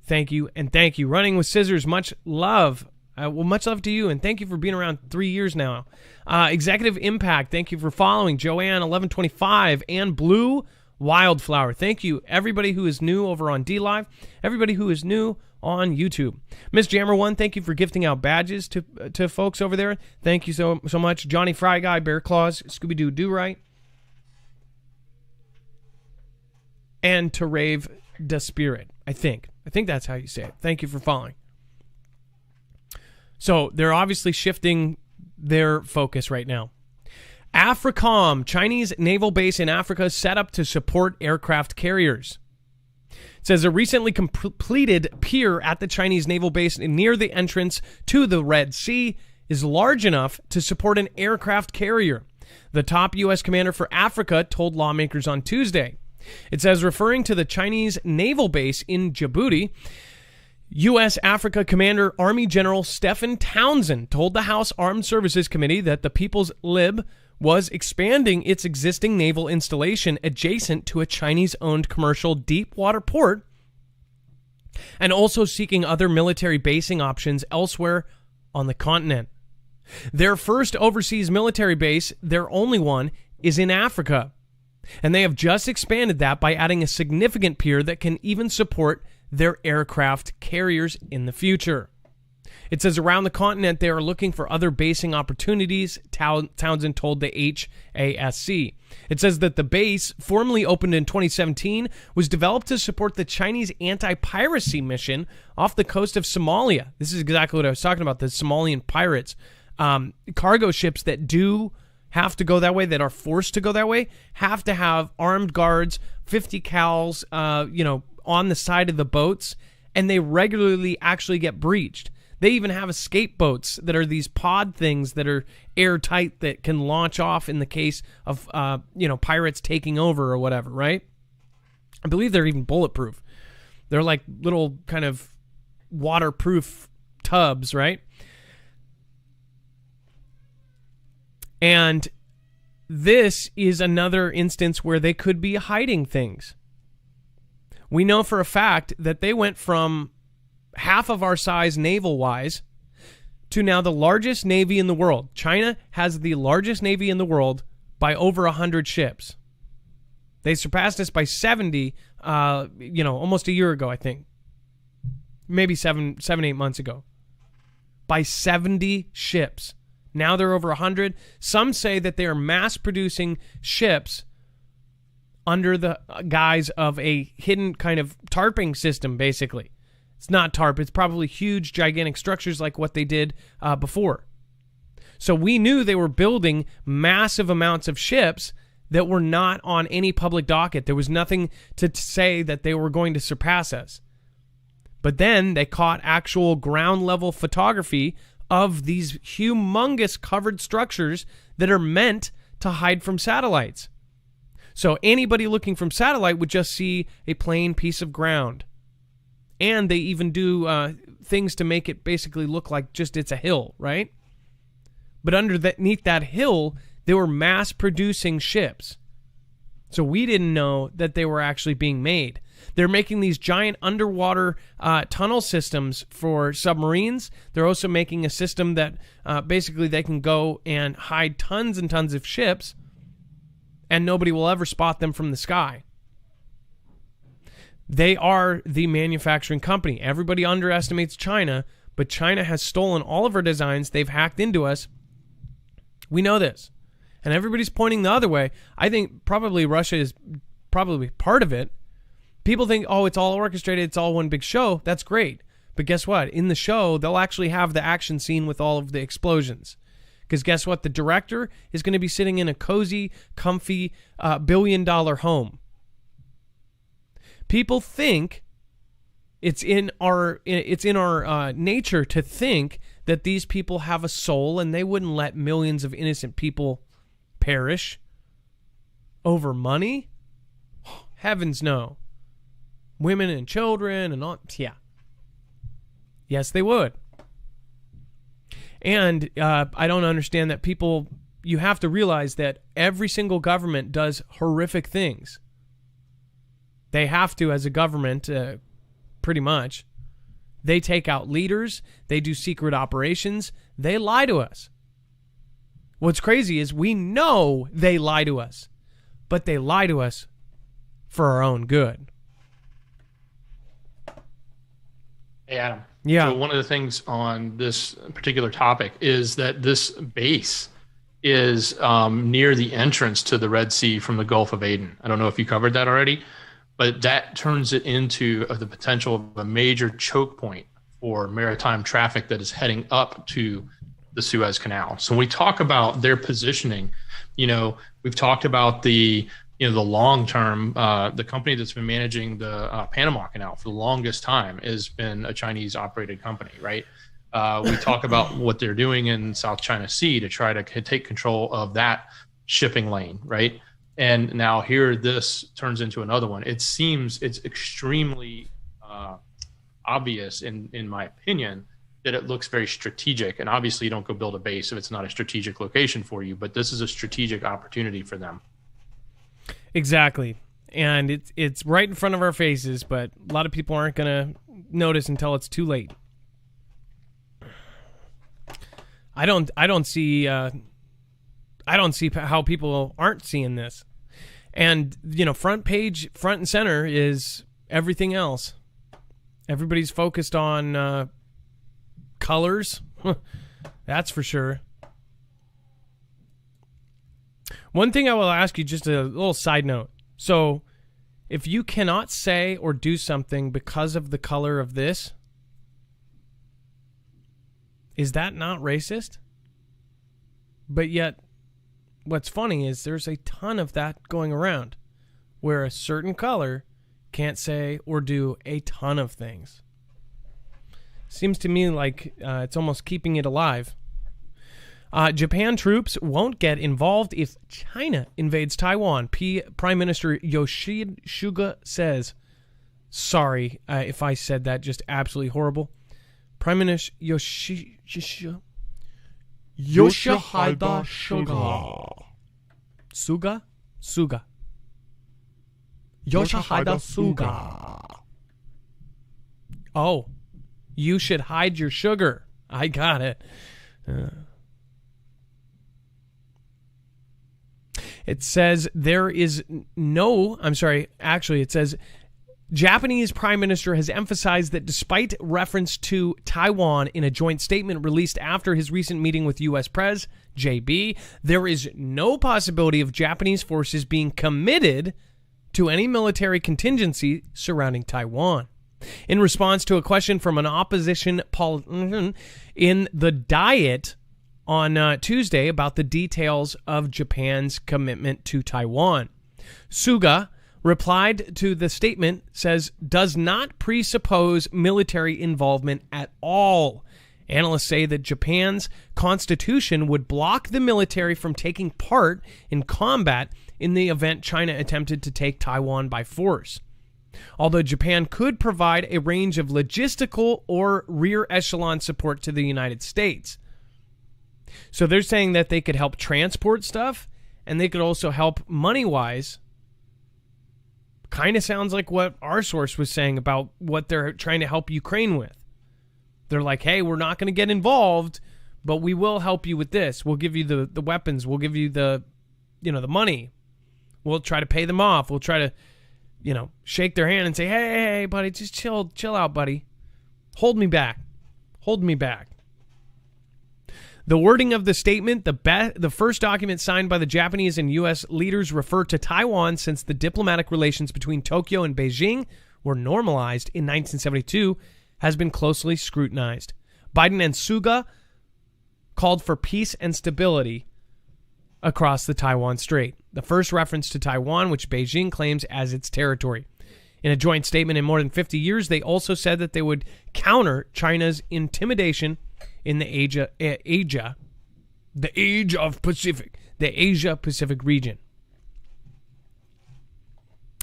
B: and thank you. Running with Scissors, much love. Much love to you, and thank you for being around 3 years now. Executive Impact, thank you for following. Joanne 1125 and Blue Wildflower, thank you. Everybody who is new over on DLive, everybody who is new on YouTube. Miss Jammer 1, thank you for gifting out badges to folks over there. Thank you so much. Johnny Fry Guy, Bear Claws, Scooby-Doo Do Right, and to Rave the Spirit. I think that's how you say it. Thank you for following. So they're obviously shifting their focus right now. AFRICOM, Chinese naval base in Africa set up to support aircraft carriers. It says a recently completed pier at the Chinese naval base near the entrance to the Red Sea is large enough to support an aircraft carrier. The top U.S. commander for Africa told lawmakers on Tuesday. It says, referring to the Chinese naval base in Djibouti, U.S. Africa Commander Army General Stephen Townsend told the House Armed Services Committee that the People's Lib was expanding its existing naval installation adjacent to a Chinese-owned commercial deep-water port and also seeking other military basing options elsewhere on the continent. Their first overseas military base, their only one, is in Africa, and they have just expanded that by adding a significant pier that can even support their aircraft carriers in the future. It says around the continent they are looking for other basing opportunities, Townsend told the HASC. It says that the base, formerly opened in 2017, was developed to support the Chinese anti-piracy mission off the coast of Somalia. This is exactly what I was talking about, the Somalian pirates. Cargo ships that do have to go that way, that are forced to go that way, have to have armed guards, 50 cals, on the side of the boats, and they regularly actually get breached. They even have escape boats that are these pod things that are airtight that can launch off in the case of, pirates taking over or whatever, right? I believe they're even bulletproof. They're like little kind of waterproof tubs, right? And this is another instance where they could be hiding things. We know for a fact that they went from half of our size naval-wise to now the largest navy in the world. China has the largest navy in the world by over 100 ships. They surpassed us by 70, almost a year ago, I think. Maybe 7-8 months ago. By 70 ships. Now they're over 100. Some say that they are mass-producing ships under the guise of a hidden kind of tarping system, basically. It's not tarp. It's probably huge, gigantic structures like what they did before. So we knew they were building massive amounts of ships that were not on any public docket. There was nothing to say that they were going to surpass us. But then they caught actual ground-level photography of these humongous covered structures that are meant to hide from satellites. So anybody looking from satellite would just see a plain piece of ground. And they even do things to make it basically look like just it's a hill, right? But underneath that hill, they were mass-producing ships. So we didn't know that they were actually being made. They're making these giant underwater tunnel systems for submarines. They're also making a system that basically they can go and hide tons and tons of ships, and nobody will ever spot them from the sky. They are the manufacturing company. Everybody underestimates China, but China has stolen all of our designs. They've hacked into us. We know this. And everybody's pointing the other way. I think probably Russia is probably part of it. People think, oh, it's all orchestrated, it's all one big show. That's great. But guess what? In the show, they'll actually have the action scene with all of the explosions. Because guess what? The director is going to be sitting in a cozy, comfy, billion-dollar home. People think it's in our nature to think that these people have a soul and they wouldn't let millions of innocent people perish over money. Heavens no. Women and children and all. Yeah. Yes, they would. And I don't understand that people. You have to realize that every single government does horrific things. They have to, as a government, pretty much. They take out leaders. They do secret operations. They lie to us. What's crazy is we know they lie to us, but they lie to us for our own good.
C: Hey, Adam.
B: Yeah.
C: So one of the things on this particular topic is that this base is near the entrance to the Red Sea from the Gulf of Aden. I don't know if you covered that already. But that turns it into the potential of a major choke point for maritime traffic that is heading up to the Suez Canal. So when we talk about their positioning, we've talked about the long term. The company that's been managing the Panama Canal for the longest time has been a Chinese operated company, right? We talk about what they're doing in South China Sea to try to take control of that shipping lane, right? And now here this turns into another one. It seems it's extremely obvious, in my opinion, that it looks very strategic. And obviously you don't go build a base if it's not a strategic location for you, but this is a strategic opportunity for them.
B: Exactly. And it's right in front of our faces, but a lot of people aren't going to notice until it's too late. I don't see how people aren't seeing this. And, front and center is everything else. Everybody's focused on colors. That's for sure. One thing I will ask you, just a little side note. So, if you cannot say or do something because of the color of this, is that not racist? But yet, what's funny is there's a ton of that going around where a certain color can't say or do a ton of things. Seems to me like it's almost keeping it alive. Japan troops won't get involved if China invades Taiwan. Prime Minister Yoshihide Suga says. Sorry if I said that just absolutely horrible. Prime Minister Yoshihide Suga. Suga. Yoshihide Suga. Oh, you should hide your sugar. I got it. It says it says Japanese Prime Minister has emphasized that despite reference to Taiwan in a joint statement released after his recent meeting with U.S. Pres. JB, there is no possibility of Japanese forces being committed to any military contingency surrounding Taiwan. In response to a question from an opposition politician in the Diet on Tuesday about the details of Japan's commitment to Taiwan, Suga replied to the statement, says, does not presuppose military involvement at all. Analysts say that Japan's constitution would block the military from taking part in combat in the event China attempted to take Taiwan by force. Although Japan could provide a range of logistical or rear echelon support to the United States. So they're saying that they could help transport stuff, and they could also help money-wise. Kind of sounds like what our source was saying about what they're trying to help Ukraine with. They're like, hey, we're not going to get involved, but we will help you with this. We'll give you the weapons. We'll give you the money. We'll try to pay them off. We'll try to, shake their hand and say, hey, buddy, just chill out, buddy. Hold me back. Hold me back. The wording of the statement, the first document signed by the Japanese and U.S. leaders, refer to Taiwan since the diplomatic relations between Tokyo and Beijing were normalized in 1972, has been closely scrutinized. Biden and Suga called for peace and stability across the Taiwan Strait, the first reference to Taiwan, which Beijing claims as its territory. In a joint statement in more than 50 years, they also said that they would counter China's intimidation in the Asia-Pacific region.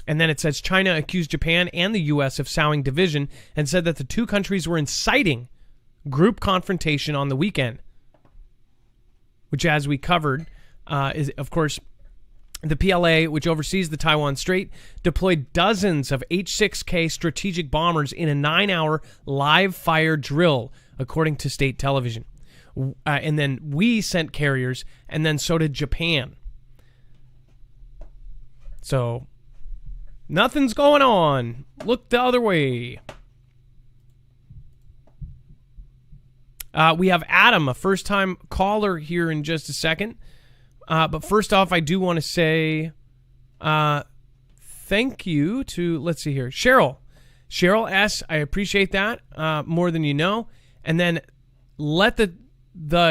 B: And then it says China accused Japan and the U.S. of sowing division and said that the two countries were inciting group confrontation on the weekend, which, as we covered, is, of course, the PLA, which oversees the Taiwan Strait, deployed dozens of H-6K strategic bombers in a 9-hour live-fire drill, according to state television. And then we sent carriers, and then so did Japan. So nothing's going on. Look the other way. We have Adam, a first-time caller, here in just a second. But first off, I do want to say thank you to, let's see here, Cheryl. Cheryl S., I appreciate that more than you know. And then let the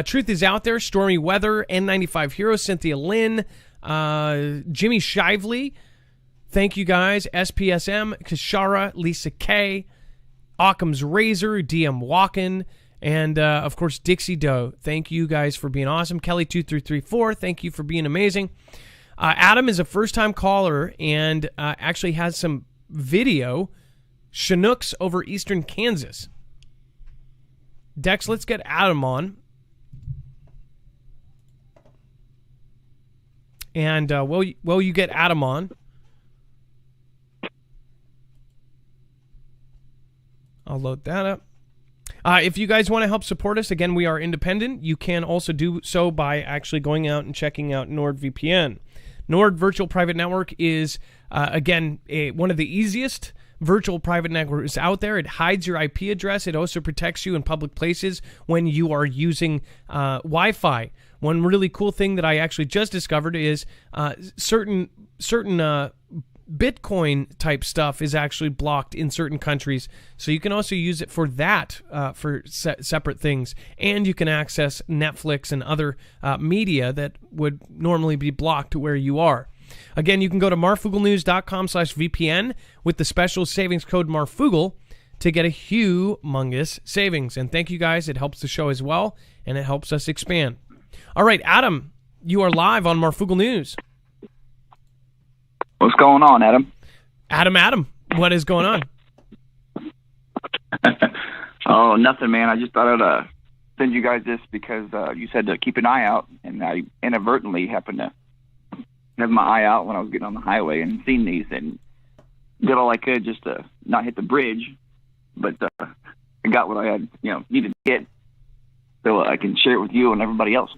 B: truth is out there. Stormy Weather, N95 Hero, Cynthia Lynn, Jimmy Shively. Thank you guys. SPSM, Kashara, Lisa K, Occam's Razor, DM Walken, and of course Dixie Doe. Thank you guys for being awesome. Kelly2334, thank you for being amazing. Adam is a first-time caller and actually has some video. Chinooks over eastern Kansas. Dex, let's get Adam on. And will you get Adam on? I'll load that up. If you guys want to help support us, again, we are independent. You can also do so by actually going out and checking out NordVPN. Nord Virtual Private Network is, again, one of the easiest virtual private network is out there. It hides your IP address. It also protects you in public places when you are using Wi-Fi. One really cool thing that I actually just discovered is certain Bitcoin type stuff is actually blocked in certain countries. So you can also use it for that, for separate things. And you can access Netflix and other media that would normally be blocked where you are. Again, you can go to marfugelnews.com/VPN with the special savings code MARFUGL to get a humongous savings. And thank you guys. It helps the show as well, and it helps us expand. All right, Adam, you are live on Marfugel News.
E: What's going on, Adam?
B: Adam, what is going on?
E: Oh, nothing, man. I just thought I'd send you guys this because you said to keep an eye out, and I inadvertently happened to have my eye out when I was getting on the highway and seen these, and did all I could just to not hit the bridge, but I got what I had, needed to get, so I can share it with you and everybody else.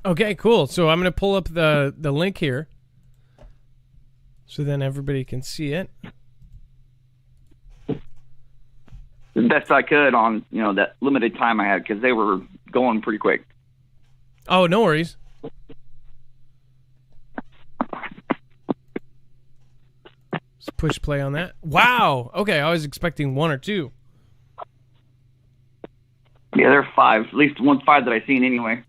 B: Okay, cool. So I'm going to pull up the link here, so then everybody can see it.
E: The best I could on, that limited time I had, because they were going pretty quick.
B: Oh, no worries. Let's push play on that. Wow. Okay, I was expecting 1 or 2.
E: Yeah, there are 5. At least 5 that I've seen anyway.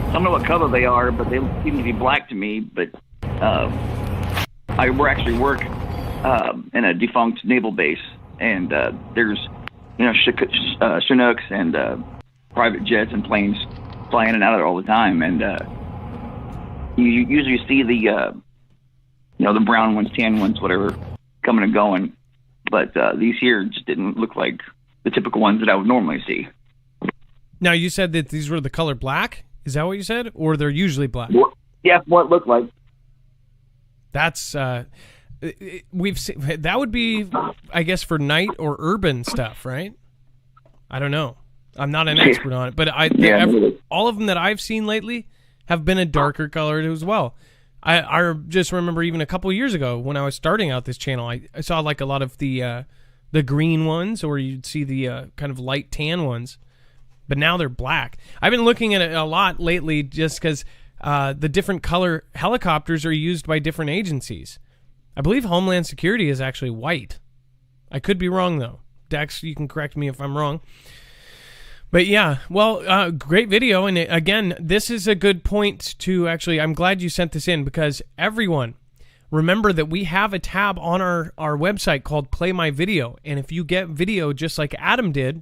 E: I don't know what color they are, but they seem to be black to me. But I actually work in a defunct naval base, and there's Chinooks and private jets and planes flying in and out of there all the time, and you usually see the the brown ones, tan ones, whatever, coming and going. But these here just didn't look like the typical ones that I would normally see.
B: Now, you said that these were the color black? Is that what you said? Or they're usually black?
E: Yeah, what it looked like.
B: That's we've seen, that would be, I guess, for night or urban stuff, right? I don't know. I'm not an expert on it, but all of them that I've seen lately have been a darker color as well. I just remember even a couple of years ago when I was starting out this channel, I saw like a lot of the green ones, or you'd see the kind of light tan ones, but now they're black. I've been looking at it a lot lately just because the different color helicopters are used by different agencies. I believe Homeland Security is actually white. I could be wrong, though. Dex, you can correct me if I'm wrong. But yeah, well, great video. And again, this is a good point to actually, I'm glad you sent this in, because everyone, remember that we have a tab on our website called Play My Video. And if you get video just like Adam did,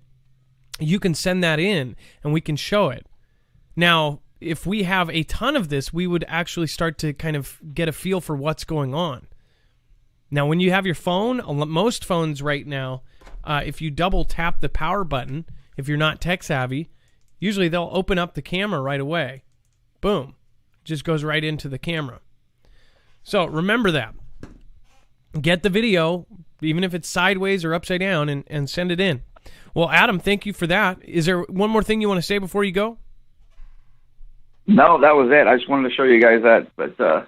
B: you can send that in and we can show it. Now, if we have a ton of this, we would actually start to kind of get a feel for what's going on. Now, when you have your phone, most phones right now, if you double tap the power button, if you're not tech savvy, usually they'll open up the camera right away. Boom. Just goes right into the camera. So remember that. Get the video, even if it's sideways or upside down, and send it in. Well, Adam, thank you for that. Is there one more thing you want to say before you go?
E: No, that was it. I just wanted to show you guys that. But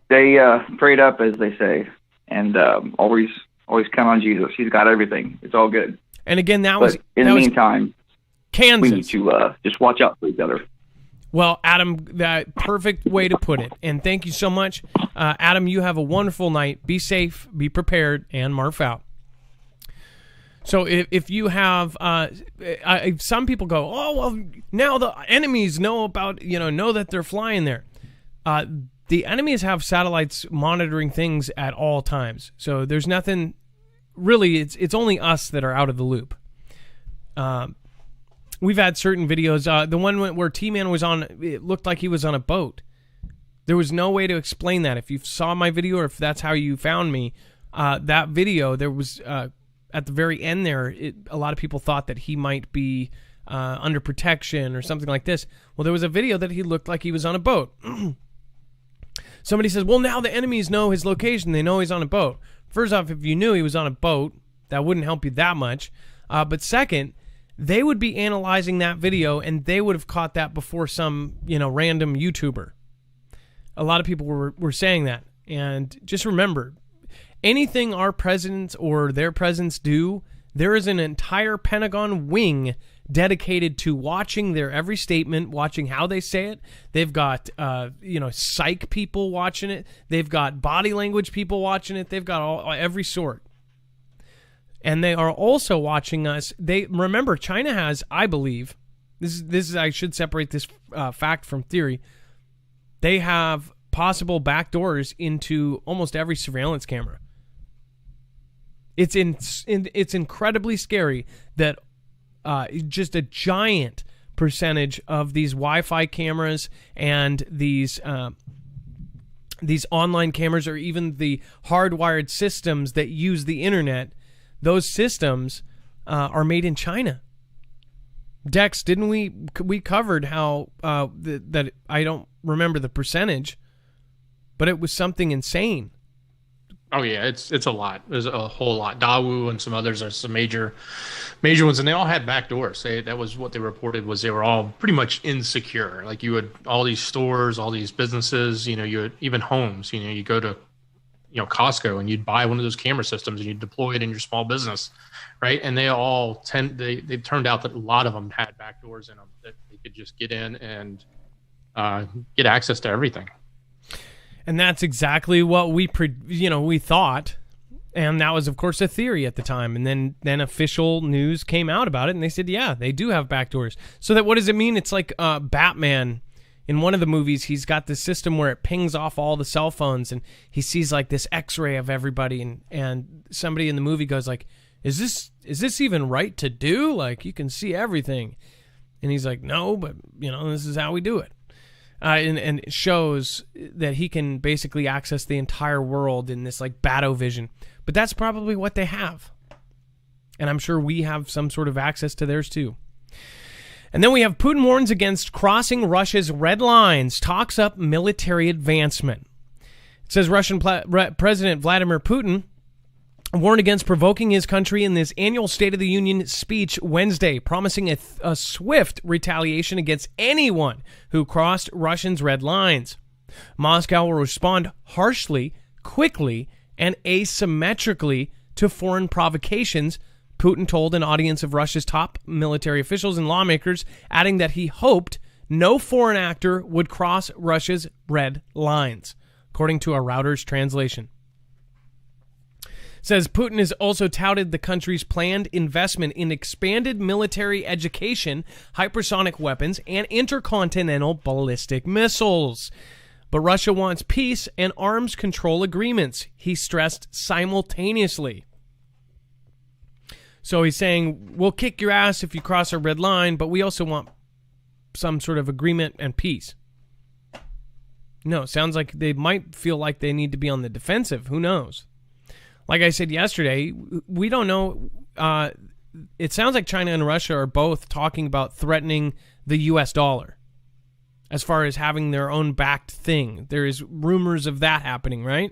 E: they prayed up, as they say, and always count on Jesus. He's got everything. It's all good.
B: And again,
E: in the meantime,
B: Kansas.
E: We need to just watch out for each other.
B: Well, Adam, that perfect way to put it. And thank you so much. Adam, you have a wonderful night. Be safe, be prepared, and Marf out. So if you have, some people go, oh, well, now the enemies know about, know that they're flying there. The enemies have satellites monitoring things at all times. So there's nothing, really, it's only us that are out of the loop. We've had certain videos. The one where T-Man was on, it looked like he was on a boat. There was no way to explain that. If you saw my video or if that's how you found me, that video, there was... at the very end there, a lot of people thought that he might be under protection or something like this. Well, there was a video that he looked like he was on a boat. Somebody says, well, now the enemies know his location. They know he's on a boat. first off, if you knew he was on a boat, that wouldn't help you that much. But second, they would be analyzing that video, and they would have caught that before some, random YouTuber. A lot of people were saying that. And just remember, anything our presidents or their presidents do, there is an entire Pentagon wing dedicated to watching their every statement, watching how they say it. They've got, psych people watching it. They've got body language people watching it. They've got every sort. And they are also watching us. Remember, China has, I believe, this is I should separate this fact from theory. They have possible backdoors into almost every surveillance camera. It's incredibly scary that just a giant percentage of these Wi-Fi cameras and these online cameras, or even the hardwired systems that use the internet, those systems are made in China. Dex, didn't we covered how that I don't remember the percentage, but it was something insane.
C: Oh yeah, it's a lot. There's a whole lot. Daewoo and some others are some major ones, and they all had back doors. That was what they reported, was they were all pretty much insecure. Like, you had all these stores, all these businesses, you had even homes. You go to Costco and you'd buy one of those camera systems and you'd deploy it in your small business, right? And they all they turned out that a lot of them had back doors in them that they could just get in and get access to everything.
B: And that's exactly what we thought, and that was, of course, a theory at the time. And then official news came out about it, and they said, yeah, they do have backdoors. So that, what does it mean? It's like Batman. In one of the movies, he's got this system where it pings off all the cell phones, and he sees like this X-ray of everybody, and somebody in the movie goes like, "Is this even right to do? Like, you can see everything," and he's like, "No, but this is how we do it." And it shows that he can basically access the entire world in this like Batovision. But that's probably what they have. And I'm sure we have some sort of access to theirs too. And then we have Putin warns against crossing Russia's red lines, talks up military advancement. It says Russian President Vladimir Putin warned against provoking his country in this annual State of the Union speech Wednesday, promising a swift retaliation against anyone who crossed Russia's red lines. Moscow will respond harshly, quickly, and asymmetrically to foreign provocations, Putin told an audience of Russia's top military officials and lawmakers, adding that he hoped no foreign actor would cross Russia's red lines, according to a Reuters translation. Says Putin has also touted the country's planned investment in expanded military education, hypersonic weapons, and intercontinental ballistic missiles. But Russia wants peace and arms control agreements, he stressed simultaneously. So he's saying, we'll kick your ass if you cross our red line, but we also want some sort of agreement and peace. No, sounds like they might feel like they need to be on the defensive. Who knows? Like I said yesterday, we don't know. It sounds like China and Russia are both talking about threatening the U.S. dollar as far as having their own backed thing. There is rumors of that happening, right?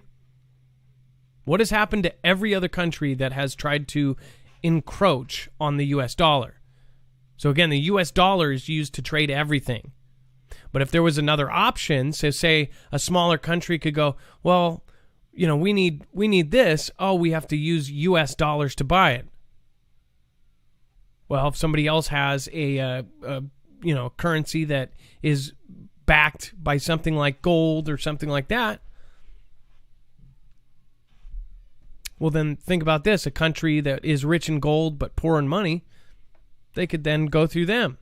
B: What has happened to every other country that has tried to encroach on the U.S. dollar? So again, the U.S. dollar is used to trade everything. But if there was another option, so say a smaller country could go, well, we need this. Oh, we have to use U.S. dollars to buy it. Well, if somebody else has a currency that is backed by something like gold or something like that, well, then think about this. A country that is rich in gold but poor in money, they could then go through them.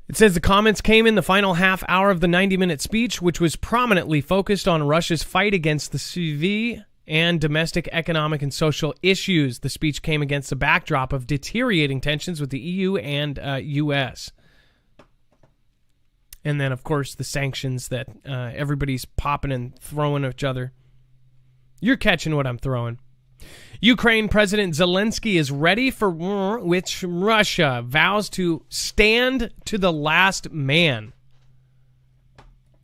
B: It says the comments came in the final half hour of the 90-minute speech, which was prominently focused on Russia's fight against the CVE and domestic economic and social issues. The speech came against the backdrop of deteriorating tensions with the EU and U.S. And then, of course, the sanctions that everybody's popping and throwing at each other. You're catching what I'm throwing. Ukraine President Zelensky is ready for war with Russia, vows to stand to the last man.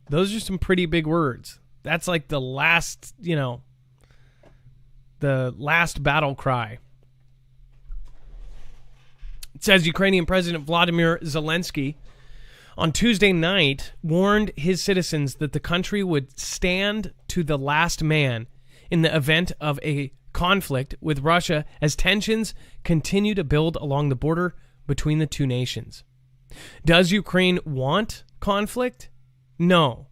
B: Those are some pretty big words. That's like the last, the last battle cry. It says Ukrainian President Vladimir Zelensky on Tuesday night warned his citizens that the country would stand to the last man in the event of a conflict with Russia as tensions continue to build along the border between the two nations. Does Ukraine want conflict? No.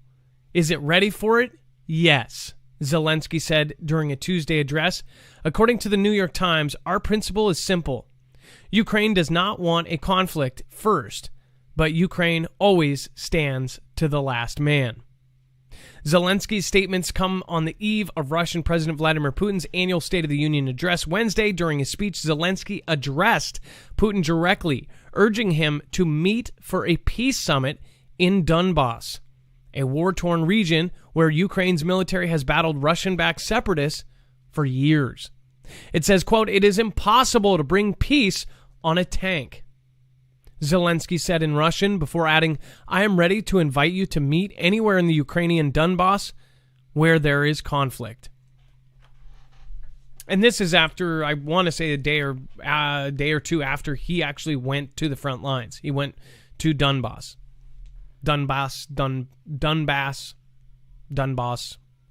B: Is it ready for it? Yes, Zelensky said during a Tuesday address. According to the New York Times, our principle is simple. Ukraine does not want a conflict first, but Ukraine always stands to the last man. Zelensky's statements come on the eve of Russian President Vladimir Putin's annual State of the Union address Wednesday. During his speech, Zelensky addressed Putin directly, urging him to meet for a peace summit in Donbass, a war-torn region where Ukraine's military has battled Russian-backed separatists for years. It says, quote, "It is impossible to bring peace on a tank," Zelensky said in Russian before adding, "I am ready to invite you to meet anywhere in the Ukrainian Donbass where there is conflict." And this is after, I want to say a day or two after he actually went to the front lines. He went to Donbass,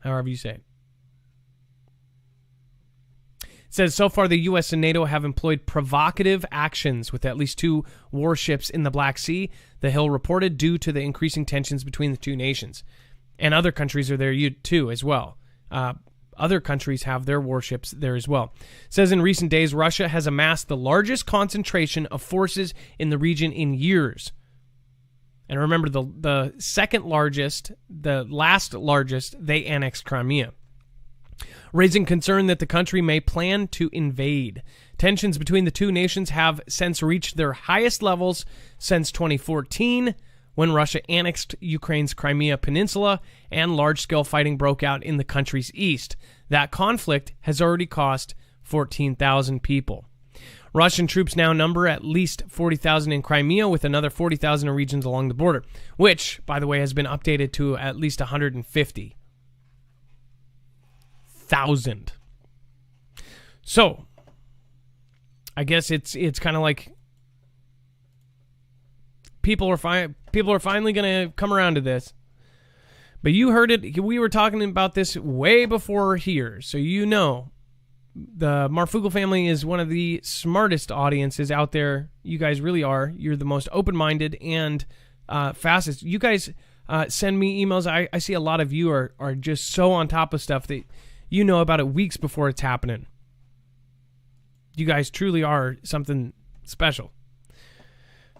B: however you say it. It says, so far the U.S. and NATO have employed provocative actions with at least 2 warships in the Black Sea, the Hill reported, due to the increasing tensions between the two nations. And other countries are there too as well. Other countries have their warships there as well. It says in recent days, Russia has amassed the largest concentration of forces in the region in years. And remember, the second largest, the last largest, they annexed Crimea, raising concern that the country may plan to invade. Tensions between the two nations have since reached their highest levels since 2014, when Russia annexed Ukraine's Crimea Peninsula and large-scale fighting broke out in the country's east. That conflict has already cost 14,000 people. Russian troops now number at least 40,000 in Crimea, with another 40,000 in regions along the border, which, by the way, has been updated to at least 150,000. So, I guess it's kind of like people are finally going to come around to this. But you heard it. We were talking about this way before here, so you know. The Marfugel family is one of the smartest audiences out there. You guys really are. You're the most open-minded and fastest. You guys send me emails. I see a lot of you are just so on top of stuff that you know about it weeks before it's happening. You guys truly are something special.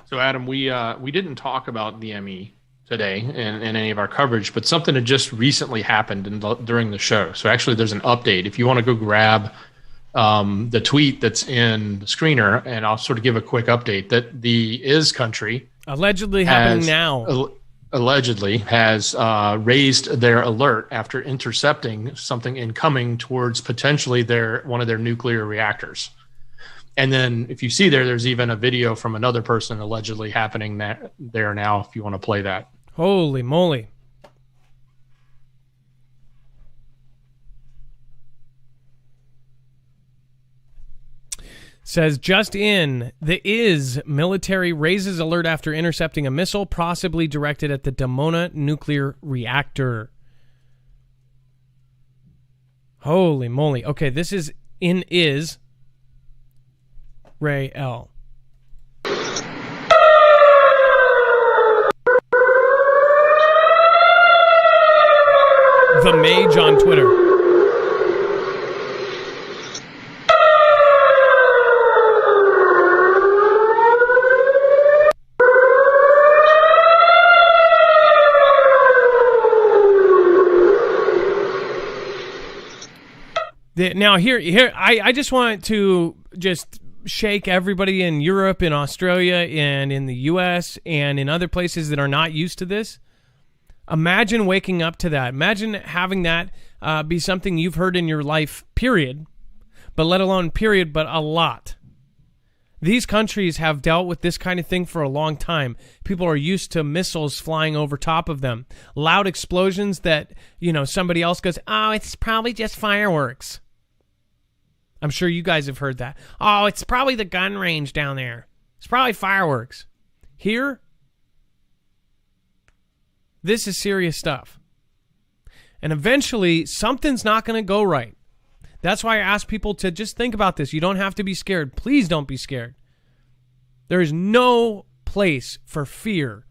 C: So, Adam, we didn't talk about the ME today in any of our coverage, but something had just recently happened during the show. So actually there's an update. If you want to go grab the tweet that's in the screener, and I'll sort of give a quick update that the IS country
B: allegedly happening now.
C: Allegedly has raised their alert after intercepting something incoming towards potentially one of their nuclear reactors. And then if you see there's even a video from another person allegedly happening there now, if you want to play that.
B: Holy moly. Says, just in, the IS military raises alert after intercepting a missile possibly directed at the Dimona nuclear reactor. Holy moly. Okay, this is in IS. Ray L. The Mage on Twitter. Now here, I just want to just shake everybody in Europe, in Australia, and in the U.S., and in other places that are not used to this. Imagine waking up to that. Imagine having that be something you've heard in your life, period, but let alone period, but a lot. These countries have dealt with this kind of thing for a long time. People are used to missiles flying over top of them. Loud explosions that, somebody else goes, oh, it's probably just fireworks. I'm sure you guys have heard that. Oh, it's probably the gun range down there. It's probably fireworks. Here, this is serious stuff. And eventually, something's not going to go right. That's why I ask people to just think about this. You don't have to be scared. Please don't be scared. There is no place for fear.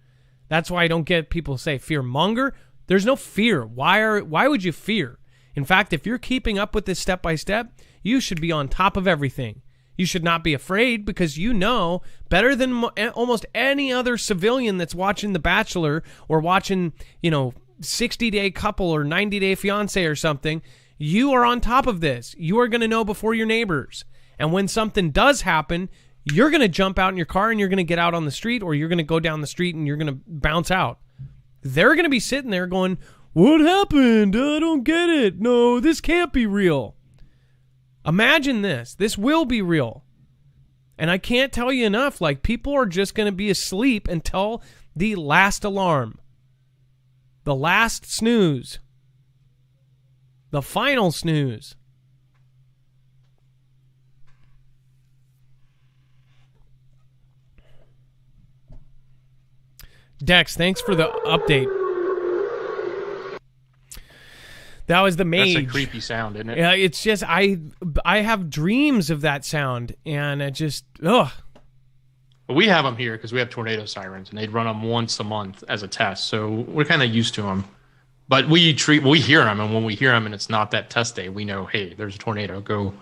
B: That's why I don't get people say fear monger. There's no fear. Why would you fear? In fact, if you're keeping up with this step by step, you should be on top of everything. You should not be afraid because you know better than almost any other civilian that's watching The Bachelor or watching, 60-day couple or 90-day fiance or something. You are on top of this. You are going to know before your neighbors. And when something does happen, you're going to jump out in your car and you're going to get out on the street, or you're going to go down the street and you're going to bounce out. They're going to be sitting there going, what happened? I don't get it. No, this can't be real. Imagine this. This will be real. And I can't tell you enough. People are just going to be asleep until the last alarm. The last snooze. The final snooze. Dex, thanks for the update. That was the mage.
C: That's a creepy sound, isn't it?
B: Yeah, it's just I have dreams of that sound, and it just ugh.
C: But we have them here because we have tornado sirens, and they'd run them once a month as a test, so we're kind of used to them. But we hear them, and when we hear them, and it's not that test day, we know, hey, there's a tornado. Go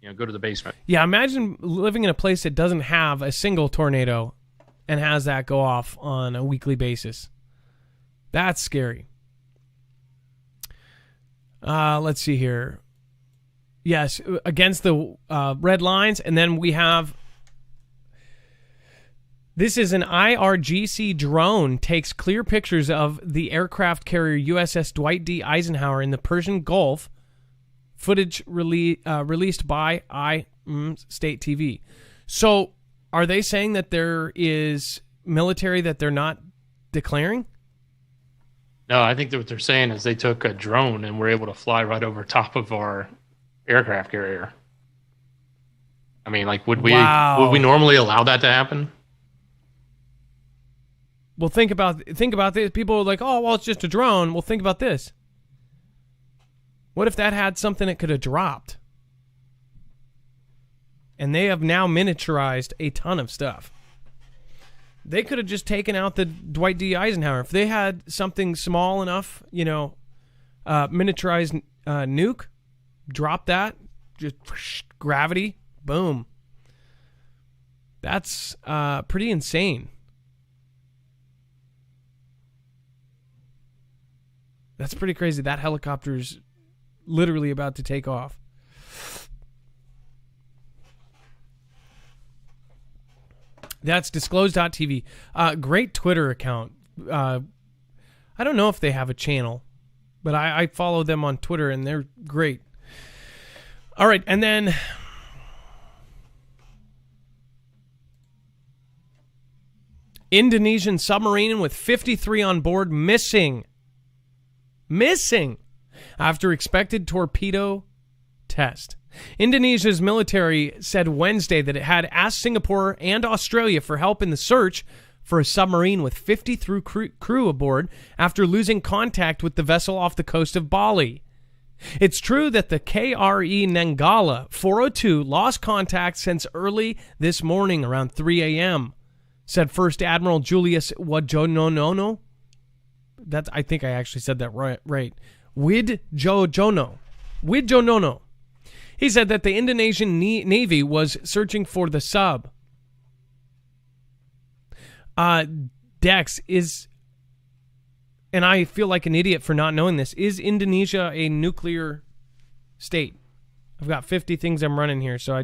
C: to the basement.
B: Yeah, imagine living in a place that doesn't have a single tornado, and has that go off on a weekly basis. That's scary. Let's see here. Yes, against the red lines, and then we have. This is an IRGC drone takes clear pictures of the aircraft carrier USS Dwight D. Eisenhower in the Persian Gulf. Footage released by State TV. So, are they saying that there is military that they're not declaring?
C: No, I think that what they're saying is they took a drone and were able to fly right over top of our aircraft carrier. I mean, would we normally allow that to happen?
B: Well, think about this. People are like, "Oh, well, it's just a drone." Well, think about this. What if that had something it could have dropped? And they have now miniaturized a ton of stuff. They could have just taken out the Dwight D. Eisenhower. If they had something small enough, miniaturized nuke, drop that, just gravity, boom. That's pretty insane. That's pretty crazy. That helicopter's literally about to take off. That's disclosed.tv. Great Twitter account. I don't know if they have a channel, but I follow them on Twitter, and they're great. All right, and then Indonesian submarine with 53 on board missing after expected torpedo test. Indonesia's military said Wednesday that it had asked Singapore and Australia for help in the search for a submarine with 53 crew aboard after losing contact with the vessel off the coast of Bali. It's true that the KRE Nanggala 402 lost contact since early this morning around 3 a.m., said First Admiral Julius Wijojono. I think I actually said that right. Wijojono. He said that the Indonesian Navy was searching for the sub. Dex is, and I feel like an idiot for not knowing this, is Indonesia a nuclear state? I've got 50 things I'm running here, so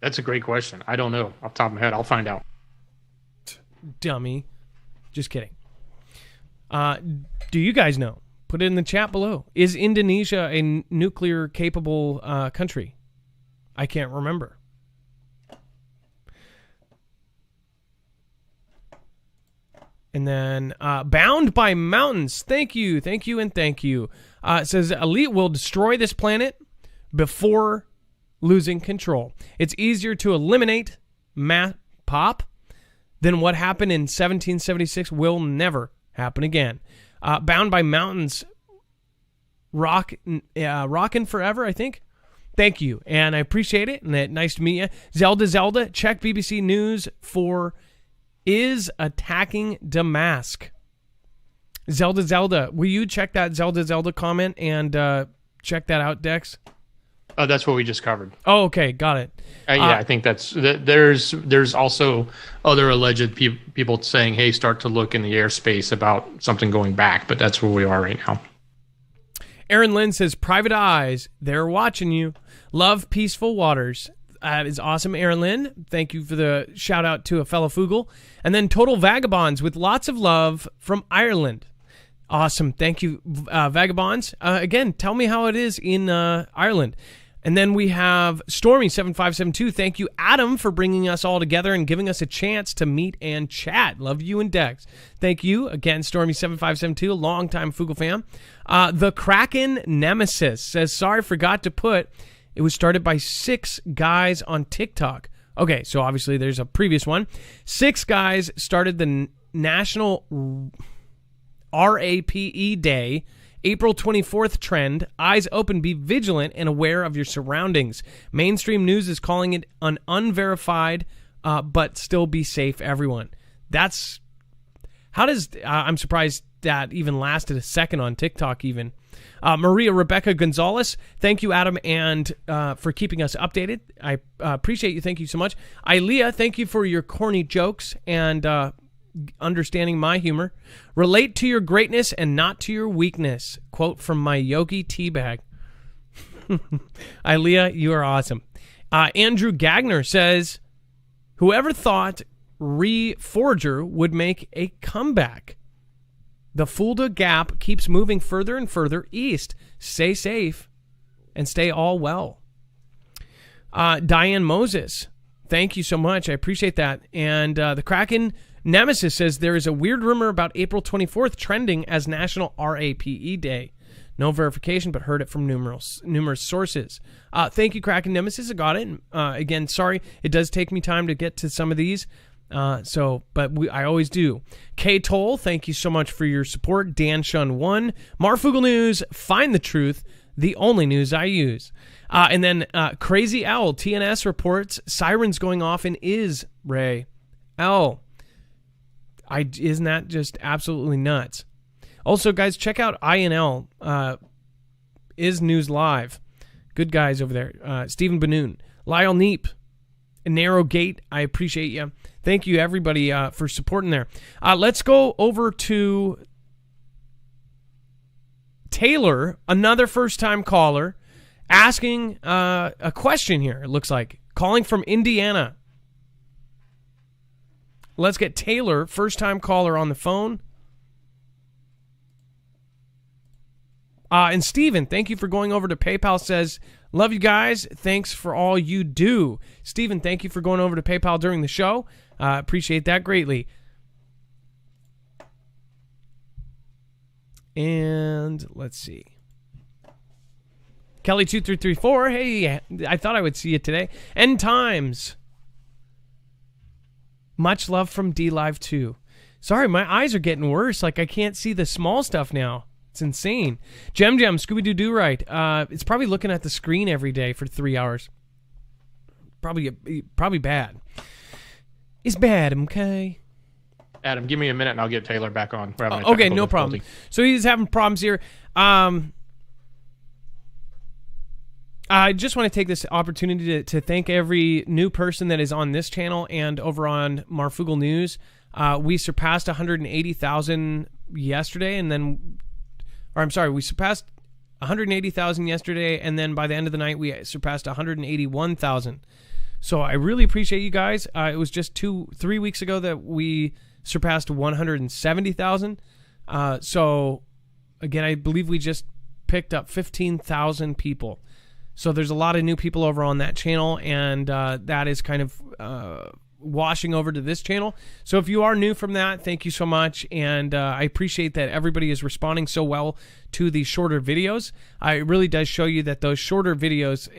C: That's a great question. I don't know off the top of my head. I'll find out.
B: Dummy. Just kidding. Do you guys know? Put it in the chat below. Is Indonesia a nuclear capable country? I can't remember. And then Bound by Mountains. Thank you, and thank you. It says Elite will destroy this planet before losing control. It's easier to eliminate pop than what happened in 1776 will never happen again. Bound by Mountains, rockin' forever, I think. Thank you, and I appreciate it, and nice to meet you. Zelda, check BBC News for is attacking Damask. Zelda, will you check that Zelda comment and check that out, Dex?
C: That's what we just covered.
B: Oh, okay, got it.
C: Yeah, I think there's also other alleged people saying, hey, start to look in the airspace about something going back, but that's where we are right now.
B: Aaron Lynn says, private eyes, they're watching you. Love peaceful waters. That is awesome, Aaron Lynn. Thank you for the shout out to a fellow Fugle. And then Total Vagabonds with lots of love from Ireland. Awesome. Thank you, Vagabonds. Again, tell me how it is in Ireland. And then we have Stormy7572. Thank you, Adam, for bringing us all together and giving us a chance to meet and chat. Love you and Dex. Thank you again, Stormy7572, a longtime Fugle fan. The Kraken Nemesis says, sorry, forgot to put... It was started by 6 guys on TikTok. Okay, so obviously there's a previous one. 6 guys started the National RAPE Day, April 24th trend. Eyes open, be vigilant and aware of your surroundings. Mainstream news is calling it an unverified, but still be safe, everyone. That's... How does... I'm surprised that even lasted a second on TikTok even. Maria Rebecca Gonzalez, thank you, Adam, and for keeping us updated. I appreciate you. Thank you so much. Ilea, thank you for your corny jokes and understanding my humor. Relate to your greatness and not to your weakness. Quote from my Yogi Teabag. Ilea, you are awesome. Andrew Gagner says, whoever thought Reforger would make a comeback? The Fulda Gap keeps moving further and further east. Stay safe and stay all well. Diane Moses, thank you so much. I appreciate that. And the Kraken Nemesis says there is a weird rumor about April 24th trending as National RAPE Day. No verification, but heard it from numerous sources. Thank you, Kraken Nemesis. I got it. Again, sorry, it does take me time to get to some of these. I always do. K Toll, thank you so much for your support. Dan Shun 1. Marfugle News, find the truth, the only news I use. And then Crazy Owl, TNS reports sirens going off in Ray. Isn't that just absolutely nuts? Also, guys, check out INL, Is News Live. Good guys over there. Stephen Benoon, Lyle Neep, Narrow Gate, I appreciate you. Thank you, everybody, for supporting there. Let's go over to Taylor, another first-time caller, asking a question here, it looks like. Calling from Indiana. Let's get Taylor, first-time caller, on the phone. And Steven, thank you for going over to PayPal, says, love you guys. Thanks for all you do. Steven, thank you for going over to PayPal during the show. Appreciate that greatly. And let's see. Kelly2334, hey, I thought I would see you today. End Times. Much love from D-Live 2. Sorry, my eyes are getting worse. Like, I can't see the small stuff now. It's insane. Gem Scooby-Doo right. It's probably looking at the screen every day for 3 hours. Probably bad. It's bad, okay?
C: Adam, give me a minute and I'll get Taylor back on.
B: Okay, no problem. So he's having problems here. I just want to take this opportunity to thank every new person that is on this channel and over on Marfugle News. We surpassed 180,000 yesterday, we surpassed 180,000 yesterday, and then by the end of the night, we surpassed 181,000. So I really appreciate you guys. It was just 3 weeks ago that we surpassed 170,000. So again, I believe we just picked up 15,000 people. So there's a lot of new people over on that channel, and that is kind of washing over to this channel. So if you are new from that, thank you so much. And I appreciate that everybody is responding so well to these shorter videos. It really does show you that those shorter videos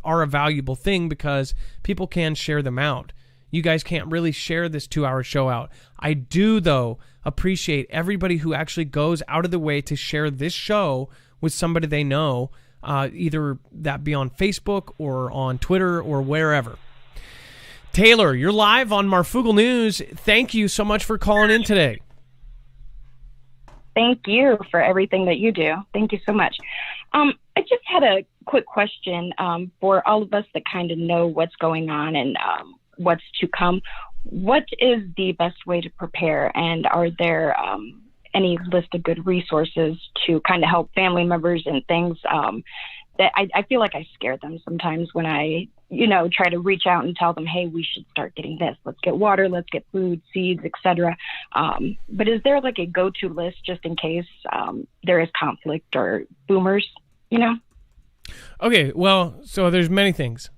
B: are a valuable thing because people can share them out. You guys can't really share this 2-hour show out. I do, though, appreciate everybody who actually goes out of the way to share this show with somebody they know, either that be on Facebook or on Twitter or wherever. Taylor, you're live on Marfugal News. Thank you so much for calling in today.
F: Thank you for everything that you do. Thank you so much. I just had a quick question for all of us that kind of know what's going on and what's to come. What is the best way to prepare, and are there any list of good resources to kind of help family members and things that I feel like I scare them sometimes when I, try to reach out and tell them, hey, we should start getting this. Let's get water, let's get food, seeds, etc. But is there like a go-to list just in case there is conflict or boomers,
B: Okay, well, so there's many things.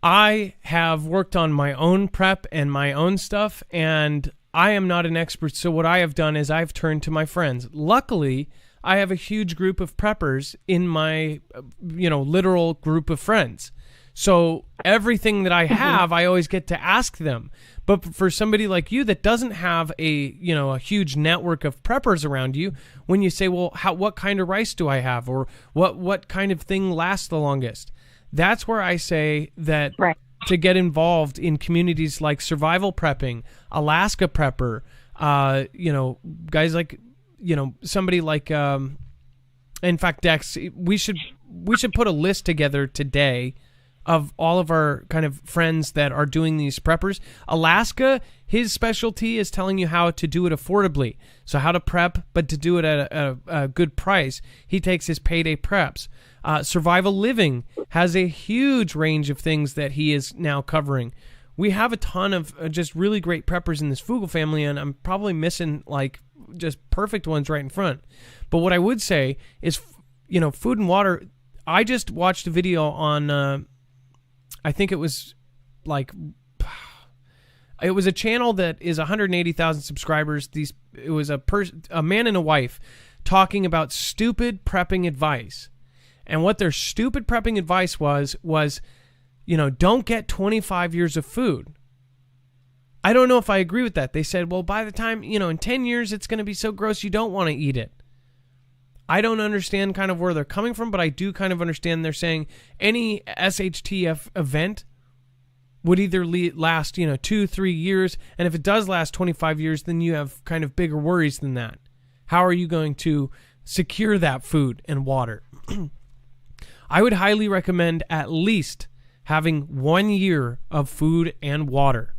B: I have worked on my own prep and my own stuff, and I am not an expert, so what I have done is I've turned to my friends. Luckily, I have a huge group of preppers in my, literal group of friends. So everything that I have, I always get to ask them. But for somebody like you that doesn't have a huge network of preppers around you, when you say, well, what kind of rice do I have? Or what kind of thing lasts the longest? That's where I say that to get involved in communities like Survival Prepping, Alaska Prepper, guys like, somebody like, in fact, Dex, we should put a list together today of all of our kind of friends that are doing these preppers. Alaska, his specialty is telling you how to do it affordably. So how to prep, but to do it at a good price. He takes his payday preps. Survival Living has a huge range of things that he is now covering. We have a ton of just really great preppers in this Fugal family, and I'm probably missing like just perfect ones right in front. But what I would say is, food and water. I just watched a video on, I think it was it was a channel that is 180,000 subscribers. It was a man and a wife talking about stupid prepping advice. And what their stupid prepping advice was, don't get 25 years of food. I don't know if I agree with that. They said, well, by the time, in 10 years, it's going to be so gross you don't want to eat it. I don't understand kind of where they're coming from, but I do kind of understand they're saying any SHTF event would either last, 2-3 years. And if it does last 25 years, then you have kind of bigger worries than that. How are you going to secure that food and water? I would highly recommend at least having 1 year of food and water.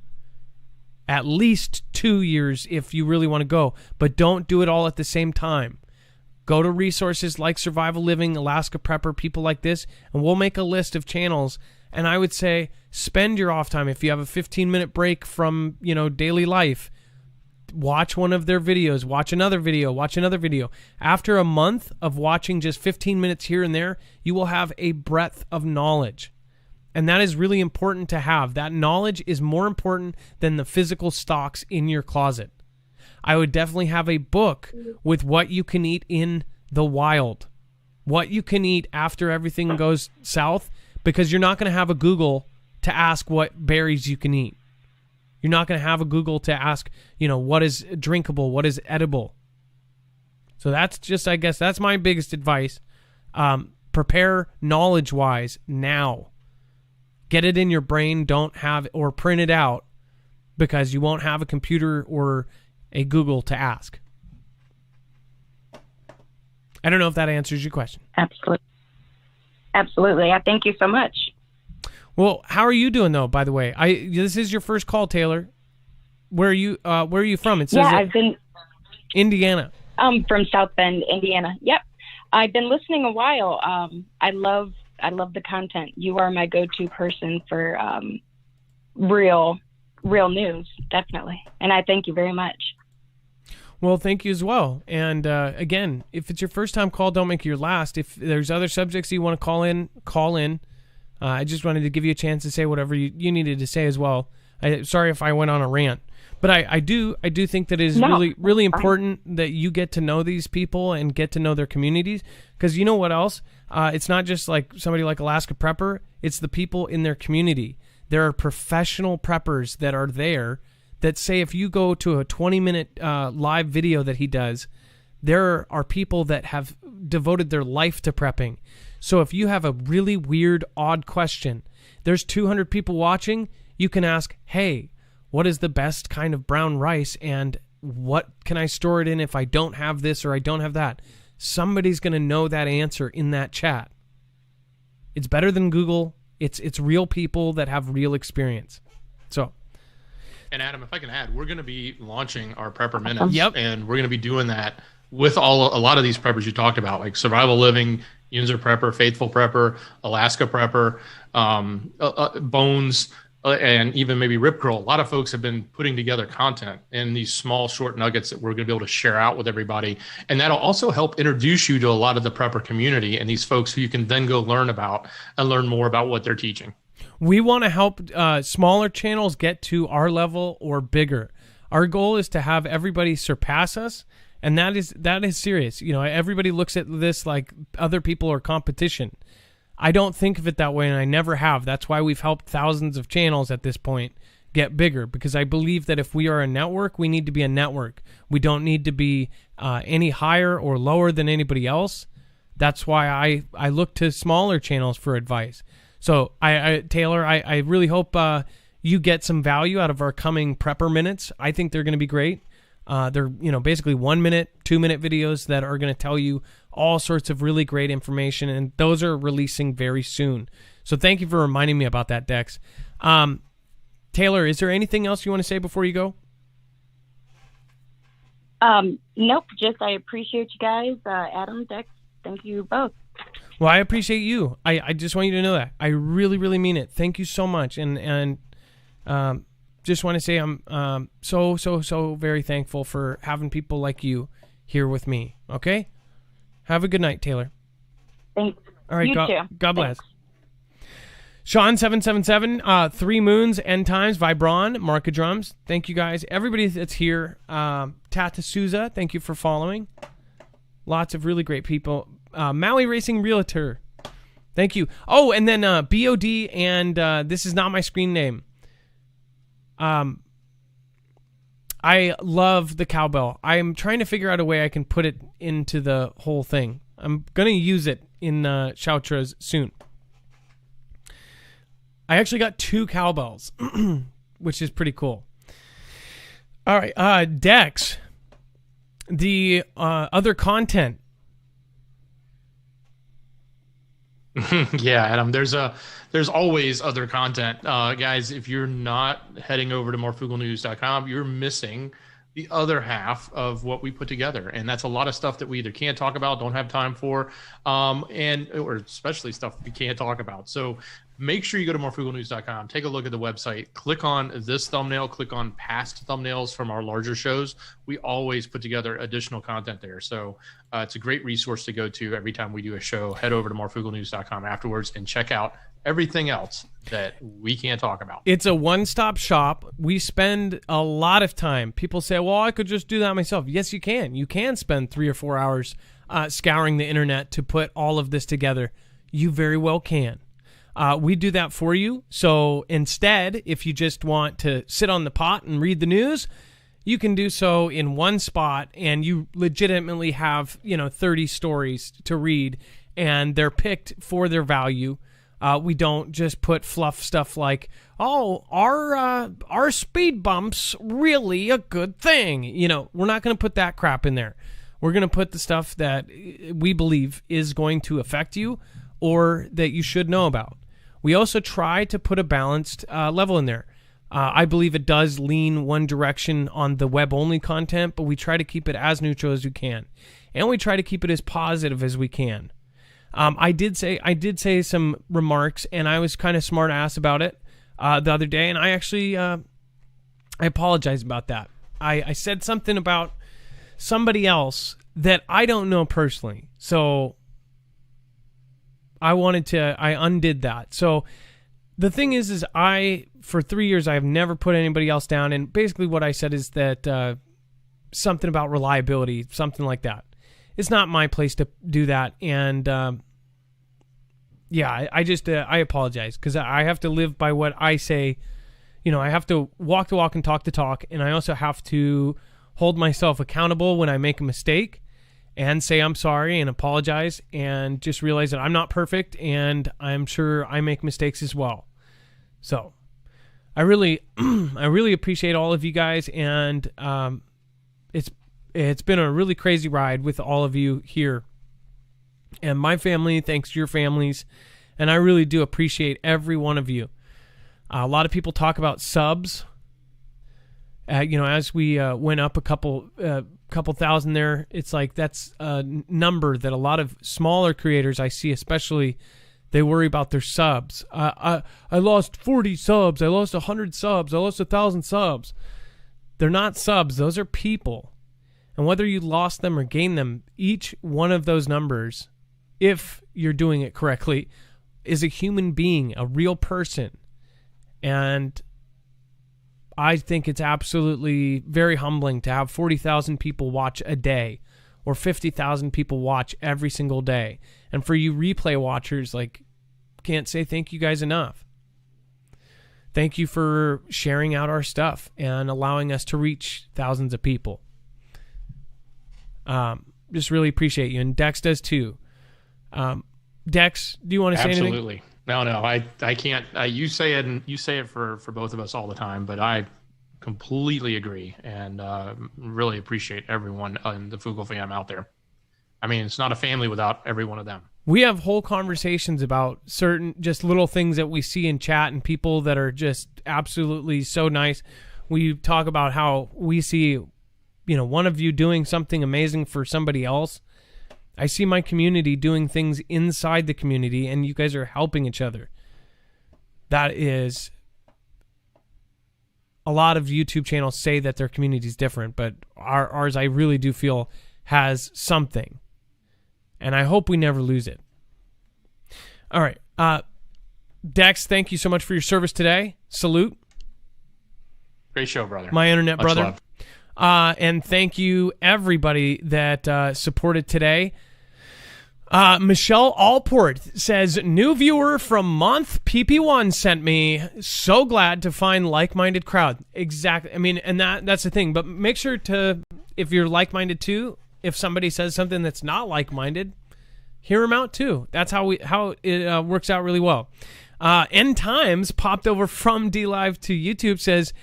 B: At least 2 years if you really want to go, but don't do it all at the same time. Go to resources like Survival Living, Alaska Prepper, people like this, and we'll make a list of channels. And I would say spend your off time. If you have a 15-minute break from, daily life, watch one of their videos, watch another video. After a month of watching just 15 minutes here and there, you will have a breadth of knowledge. And that is really important to have. That knowledge is more important than the physical stocks in your closet. I would definitely have a book with what you can eat in the wild, what you can eat after everything goes south, because you're not going to have a Google to ask what berries you can eat. You're not going to have a Google to ask, what is drinkable, what is edible. So that's just, I guess, that's my biggest advice. Prepare knowledge-wise now. Get it in your brain. Don't have or print it out because you won't have a computer or a Google to ask. I don't know if that answers your question.
F: Absolutely. I thank you so much.
B: Well, how are you doing though? By the way, this is your first call, Taylor. Where are you from? It says
F: I've been
B: Indiana.
F: From South Bend, Indiana. Yep. I've been listening a while. I love the content. You are my go-to person for real news, definitely. And I thank you very much.
B: Well, thank you as well. And again, if it's your first time call, don't make it your last. If there's other subjects you want to call in. I just wanted to give you a chance to say whatever you needed to say as well. Sorry if I went on a rant, but I do think that it is
F: No,
B: really, really
F: that's fine.
B: important that you get to know these people and get to know their communities. Because you know what else? It's not just like somebody like Alaska Prepper. It's the people in their community. There are professional preppers that are there that say if you go to a 20-minute live video that he does, there are people that have devoted their life to prepping. So if you have a really weird, odd question, there's 200 people watching, you can ask, hey, what is the best kind of brown rice and what can I store it in if I don't have this or I don't have that? Somebody's going to know that answer in that chat. It's better than Google. It's real people that have real experience. So,
C: And Adam, if I can add, we're going to be launching our Prepper Minutes.
B: Yep.
C: And we're going to be doing that with a lot of these preppers you talked about, like Survival Living, Yunzer Prepper, Faithful Prepper, Alaska Prepper, Bones, and even maybe Rip Curl. A lot of folks have been putting together content in these small, short nuggets that we're going to be able to share out with everybody. And that'll also help introduce you to a lot of the prepper community and these folks who you can then go learn about and learn more about what they're teaching.
B: we want to help smaller channels get to our level or bigger. Our goal is to have everybody surpass us. And that is serious. You know, everybody looks at this like other people are competition. I don't think of it that way, and I never have. That's why we've helped thousands of channels at this point get bigger, because I believe that if we are a network, we need to be a network. We don't need to be any higher or lower than anybody else. That's why I look to smaller channels for advice. So, Taylor, I really hope you get some value out of our coming Prepper Minutes. I think they're going to be great. They're, basically 1 minute, 2 minute videos that are going to tell you all sorts of really great information, and those are releasing very soon. So thank you for reminding me about that, Dex. Taylor, is there anything else you want to say before you go?
F: Nope, just I appreciate you guys. Adam, Dex, thank you both.
B: Well, I appreciate you. I just want you to know that. I really, really mean it. Thank you so much. And just want to say I'm so very thankful for having people like you here with me. Okay? Have a good night, Taylor.
F: Thanks.
B: All right.
F: You too.
B: God bless. Sean777, 3 Moons, End Times, Vibron, Marka Drums. Thank you guys. Everybody that's here. Tata Souza, thank you for following. Lots of really great people. Maui Racing Realtor. Thank you. Oh, and then BOD and this is not my screen name. I love the cowbell. I'm trying to figure out a way I can put it into the whole thing. I'm going to use it in Shoutras soon. I actually got 2 cowbells, which is pretty cool. All right, Dex, the other content.
C: Yeah, Adam, there's always other content. Guys, if you're not heading over to morefugalnews.com, you're missing the other half of what we put together. And that's a lot of stuff that we either can't talk about, don't have time for, or especially stuff we can't talk about. So make sure you go to morefugalnews.com, take a look at the website, click on this thumbnail, click on past thumbnails from our larger shows. We always put together additional content there. So it's a great resource to go to every time we do a show. Head over to morefugalnews.com afterwards and check out everything else that we can't talk about.
B: It's a one-stop shop. We spend a lot of time. People say, well, I could just do that myself. Yes, you can. You can spend 3 or 4 hours scouring the internet to put all of this together. You very well can. We do that for you. So instead, if you just want to sit on the pot and read the news, you can do so in one spot, and you legitimately have, 30 stories to read, and they're picked for their value. We don't just put fluff stuff like, oh, our speed bumps really a good thing. We're not going to put that crap in there. We're going to put the stuff that we believe is going to affect you or that you should know about. We also try to put a balanced level in there. I believe it does lean one direction on the web-only content, but we try to keep it as neutral as we can. And we try to keep it as positive as we can. I did say some remarks, and I was kind of smart ass about it the other day, and I actually I apologize about that. I said something about somebody else that I don't know personally, so I undid that. So the thing is I for 3 years, I have never put anybody else down. And basically what I said is that something about reliability, something like that. It's not my place to do that. And I apologize because I have to live by what I say. You know, I have to walk the walk and talk the talk. And I also have to hold myself accountable when I make a mistake and say I'm sorry and apologize and just realize that I'm not perfect and I'm sure I make mistakes as well. So I really appreciate all of you guys, and it's been a really crazy ride with all of you here. And my family, thanks to your families, and I really do appreciate every one of you. A lot of people talk about subs. As we went up a couple thousand there, it's like that's a number that a lot of smaller creators I see, especially, they worry about their subs. I lost 40 subs. I lost 100 subs. I lost 1,000 subs. They're not subs. Those are people. And whether you lost them or gained them, each one of those numbers, if you're doing it correctly, is a human being, a real person. And I think it's absolutely very humbling to have 40,000 people watch a day or 50,000 people watch every single day. And for you replay watchers, can't say thank you guys enough. Thank you for sharing out our stuff and allowing us to reach thousands of people. Just really appreciate you. And Dex does too. Dex, do you want to say anything?
C: Absolutely. No, I can't. You say it, and you say it for both of us all the time, but I completely agree and really appreciate everyone in the Fugle fam out there. I mean, it's not a family without every one of them.
B: We have whole conversations about certain just little things that we see in chat and people that are just absolutely so nice. We talk about how we see, one of you doing something amazing for somebody else. I see my community doing things inside the community, and you guys are helping each other. That is, a lot of YouTube channels say that their community is different, but ours, I really do feel, has something. And I hope we never lose it. All right. Dex, thank you so much for your service today. Salute.
C: Great show, brother.
B: My internet
C: Much
B: brother.
C: love.
B: And thank you, everybody that supported today. Michelle Allport says, new viewer from month PP1 sent me. So glad to find like-minded crowd. Exactly. I mean, and that's the thing. But make sure to, if you're like-minded too, if somebody says something that's not like-minded, hear them out too. That's how it works out really well. End Times popped over from DLive to YouTube, says,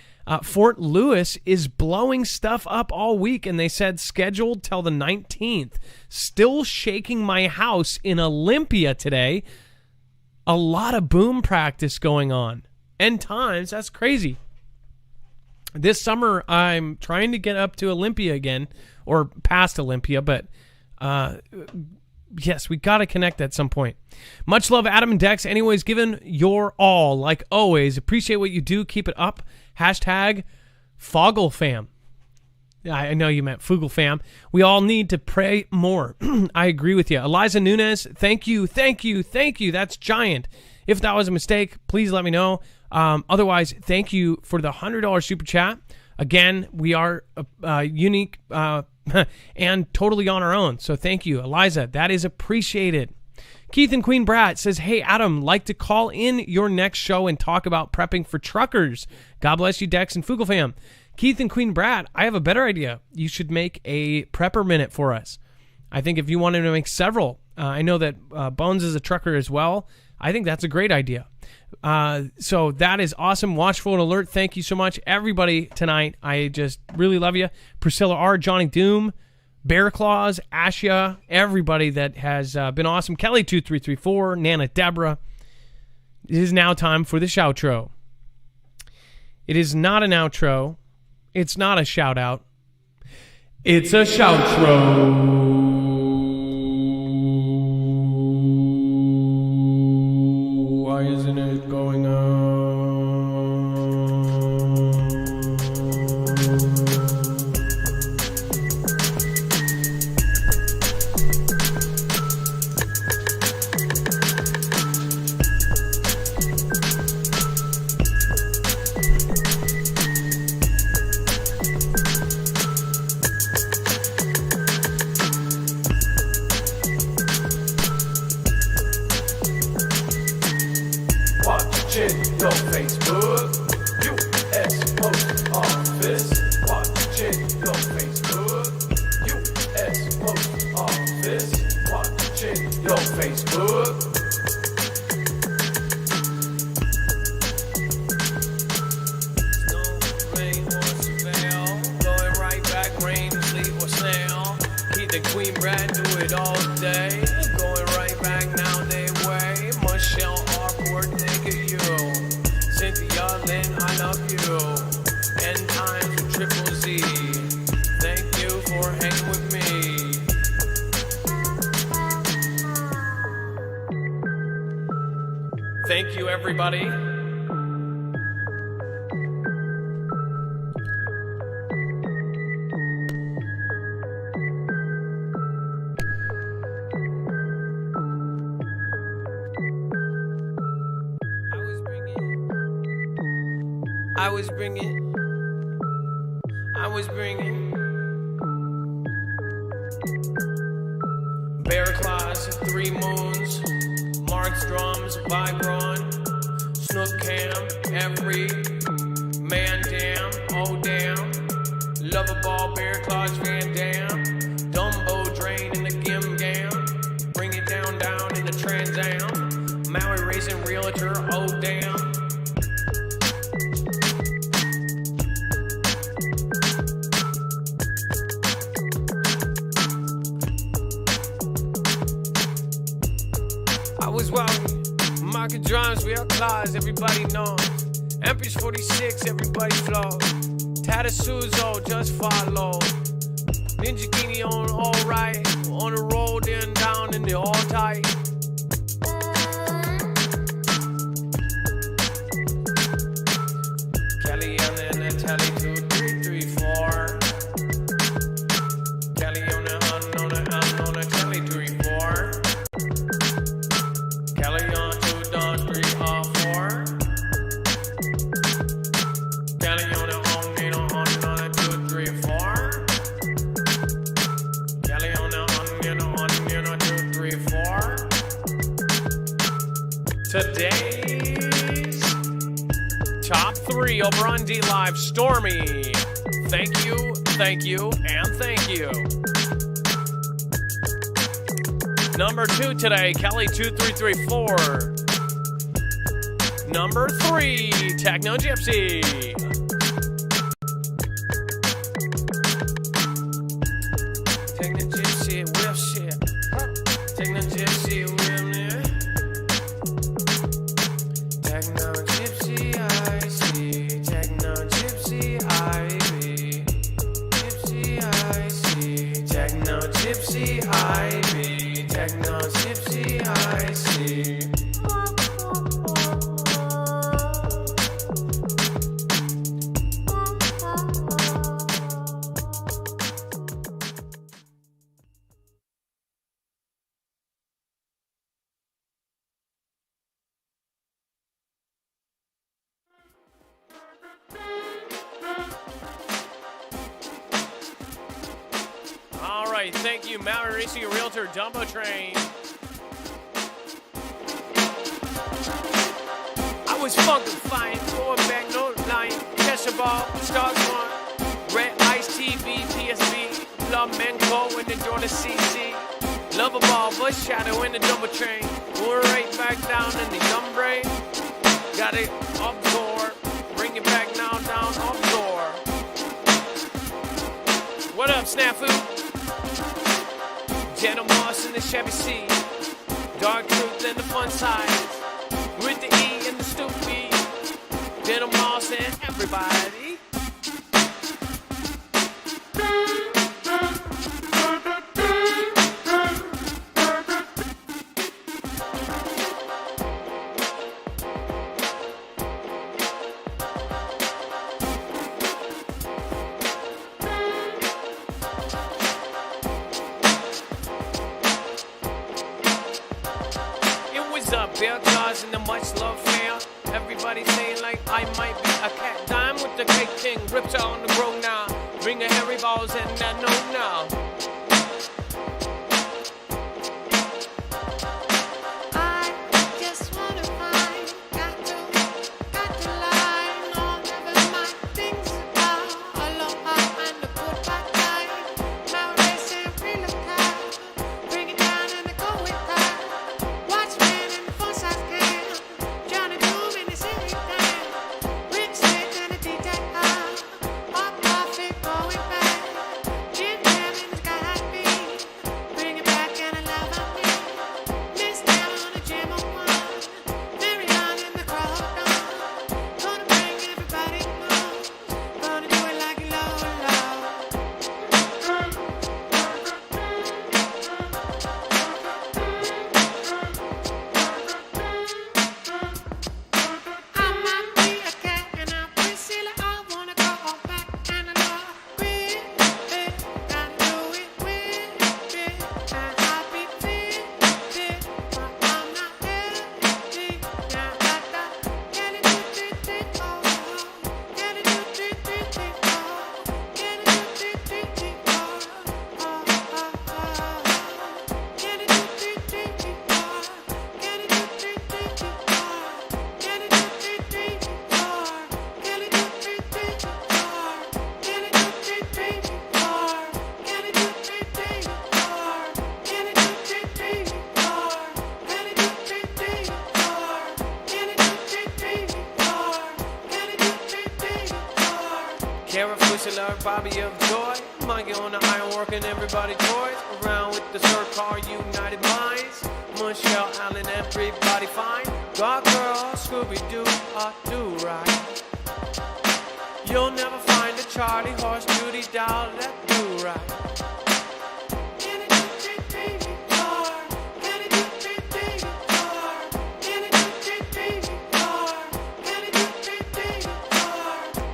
B: Fort Lewis is blowing stuff up all week, and they said scheduled till the 19th. Still shaking my house in Olympia today. A lot of boom practice going on. End Times, that's crazy. This summer, I'm trying to get up to Olympia again, or past Olympia, but yes, we got to connect at some point. Much love, Adam and Dex. Anyways, given your all, like always, appreciate what you do. Keep it up. Hashtag FoggleFam. I know you meant FoogleFam. We all need to pray more. I agree with you. Eliza Nunez, thank you. That's giant. If that was a mistake, please let me know. Otherwise, thank you for the $100 super chat. Again, we are unique and totally on our own. So thank you, Eliza. That is appreciated. Keith and Queen Brat says, hey, Adam, like to call in your next show and talk about prepping for truckers. God bless you, Dex and Fugle fam. Keith and Queen Brat, I have a better idea. You should make a prepper minute for us. I think if you wanted to make several, I know that Bones is a trucker as well. I think that's a great idea. So that is awesome. Watchful and alert. Thank you so much, everybody, tonight. I just really love you. Priscilla R., Johnny Doom, Bear Claws, Ashia, everybody that has been awesome. Kelly2334, Nana Deborah. It is now time for the shoutro. It is not an outro. It's not a shout out. It's a shoutro. Why isn't it going on?
A: your Facebook. U.S. Post Office. Watching your Facebook. U.S. Post Office. Watching your Facebook.
G: The Queen Brad do it all day. Going right back now they way. Michelle awkward nigga you. Cynthia Lynn I love you. N times with triple Z. Thank you for hanging with me. Thank you everybody. I was bringing Bear Claws, Three Moons, Mark's Drums, Vibron, Snook Cam, Every, Man Damn, Oh Damn, Loverball, Bear Claws, Van Dam, Dumbo Drain in the Gim Gam, Bring It Down Down in the Trans Am, Maui Racing Realtor, Oh Damn. Market drums, real claws, everybody knows. Empress 46, everybody flows. Tadasuzo, just follow. Ninja Genie on all right. On the road, then down in the all tight. Kelly and then Tally 2, 3, 3, 4. Kelly on the Kelly 3, 4. Kelly on 2, down 3, 4. Kelly on the 2, 3, 4. Kelly on the 2, 3, 4. Today's top 3 over on D Live, Stormy. Thank you, and thank you. Number 2 today, Kelly 2334. Number 3, Techno Gypsy. Techno Gypsy, whip shit. Techno Gypsy, whip it. Techno Gypsy, I see. Techno Gypsy, I be. Gypsy, I see. Techno Gypsy, I be. Techno Gypsy, I see. All right, thank you, Maui Racing Realtor, Dumbo Train. I was funkifying, going back, no lying, catch a ball, start one, Red Ice TV, PSB, Flamenco in the Jordan CC, Love a ball, Bush Shadow in the Dumbo Train, going right back down in the Umbre, got it up door, bring it back now down up door. What up, Snafu? Jenna Moss in the Chevy C, Dark Truth in the fun side, with the E and the stupid, Jenna Moss and everybody. Bear Claws in the much love fair. Everybody saying like I might be a cat. Dime with the cake king, ripped out on the grow now. Bring the hairy balls and that no now.
H: I just wanna find, got
G: Lucy Lark, Bobby of Joy, Mikey on the iron working everybody toys. Around with the Circar United Minds, Michelle Allen, everybody fine. God girl, Scooby-Doo, do right. You'll never find a Charlie horse, Judy doll that do right.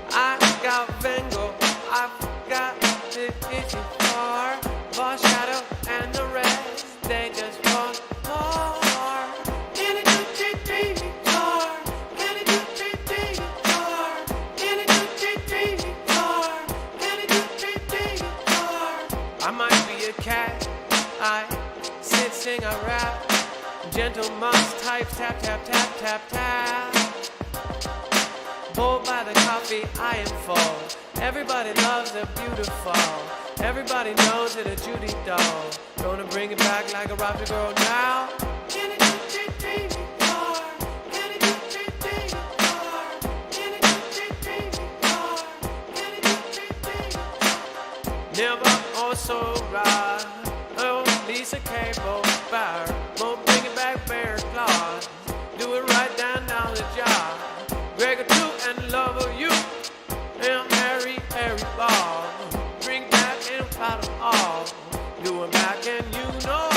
G: I got Vengo, I've got the itchy car, Boss Shadow and the rest, they just want more. I might be a cat, I sit, sing, I rap. Gentle mouse types, tap, tap, tap, tap, tap. Bold by the coffee, I am full. Everybody loves a beautiful. Everybody knows it a Judy doll. Gonna bring it back like a Roger girl now. Never also ride. Oh, Lisa Cable Bar. Won't bring it back bare claws. Do it right down the job. Gregor 2 and Lover you. And Harry Bob. Bring back and pot them all. Do it back and you know.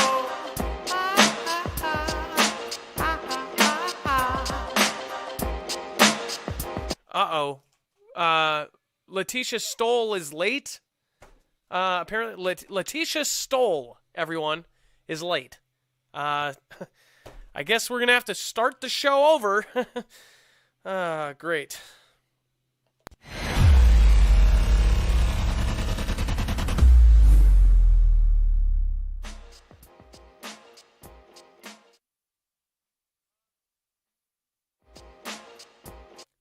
G: Uh-oh. Letitia Stoll is late. Apparently, Letitia Stoll, everyone, is late. I guess we're going to have to start the show over. Great.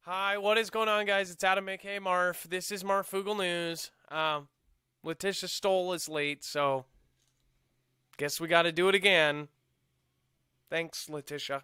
G: Hi, what is going on, guys? It's Adam, aka Marf. This is Marfoogle News. Letitia Stoll is late, so guess we got to do it again. Thanks, Letitia.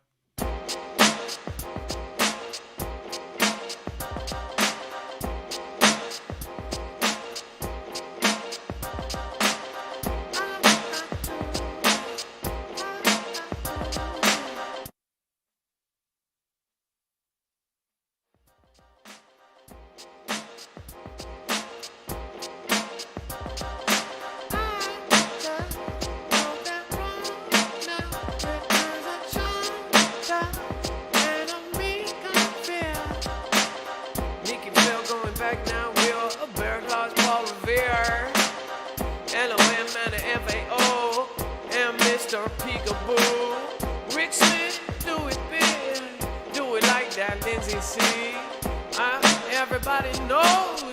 G: Everybody knows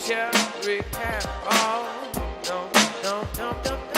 G: Jerry Carroll. No.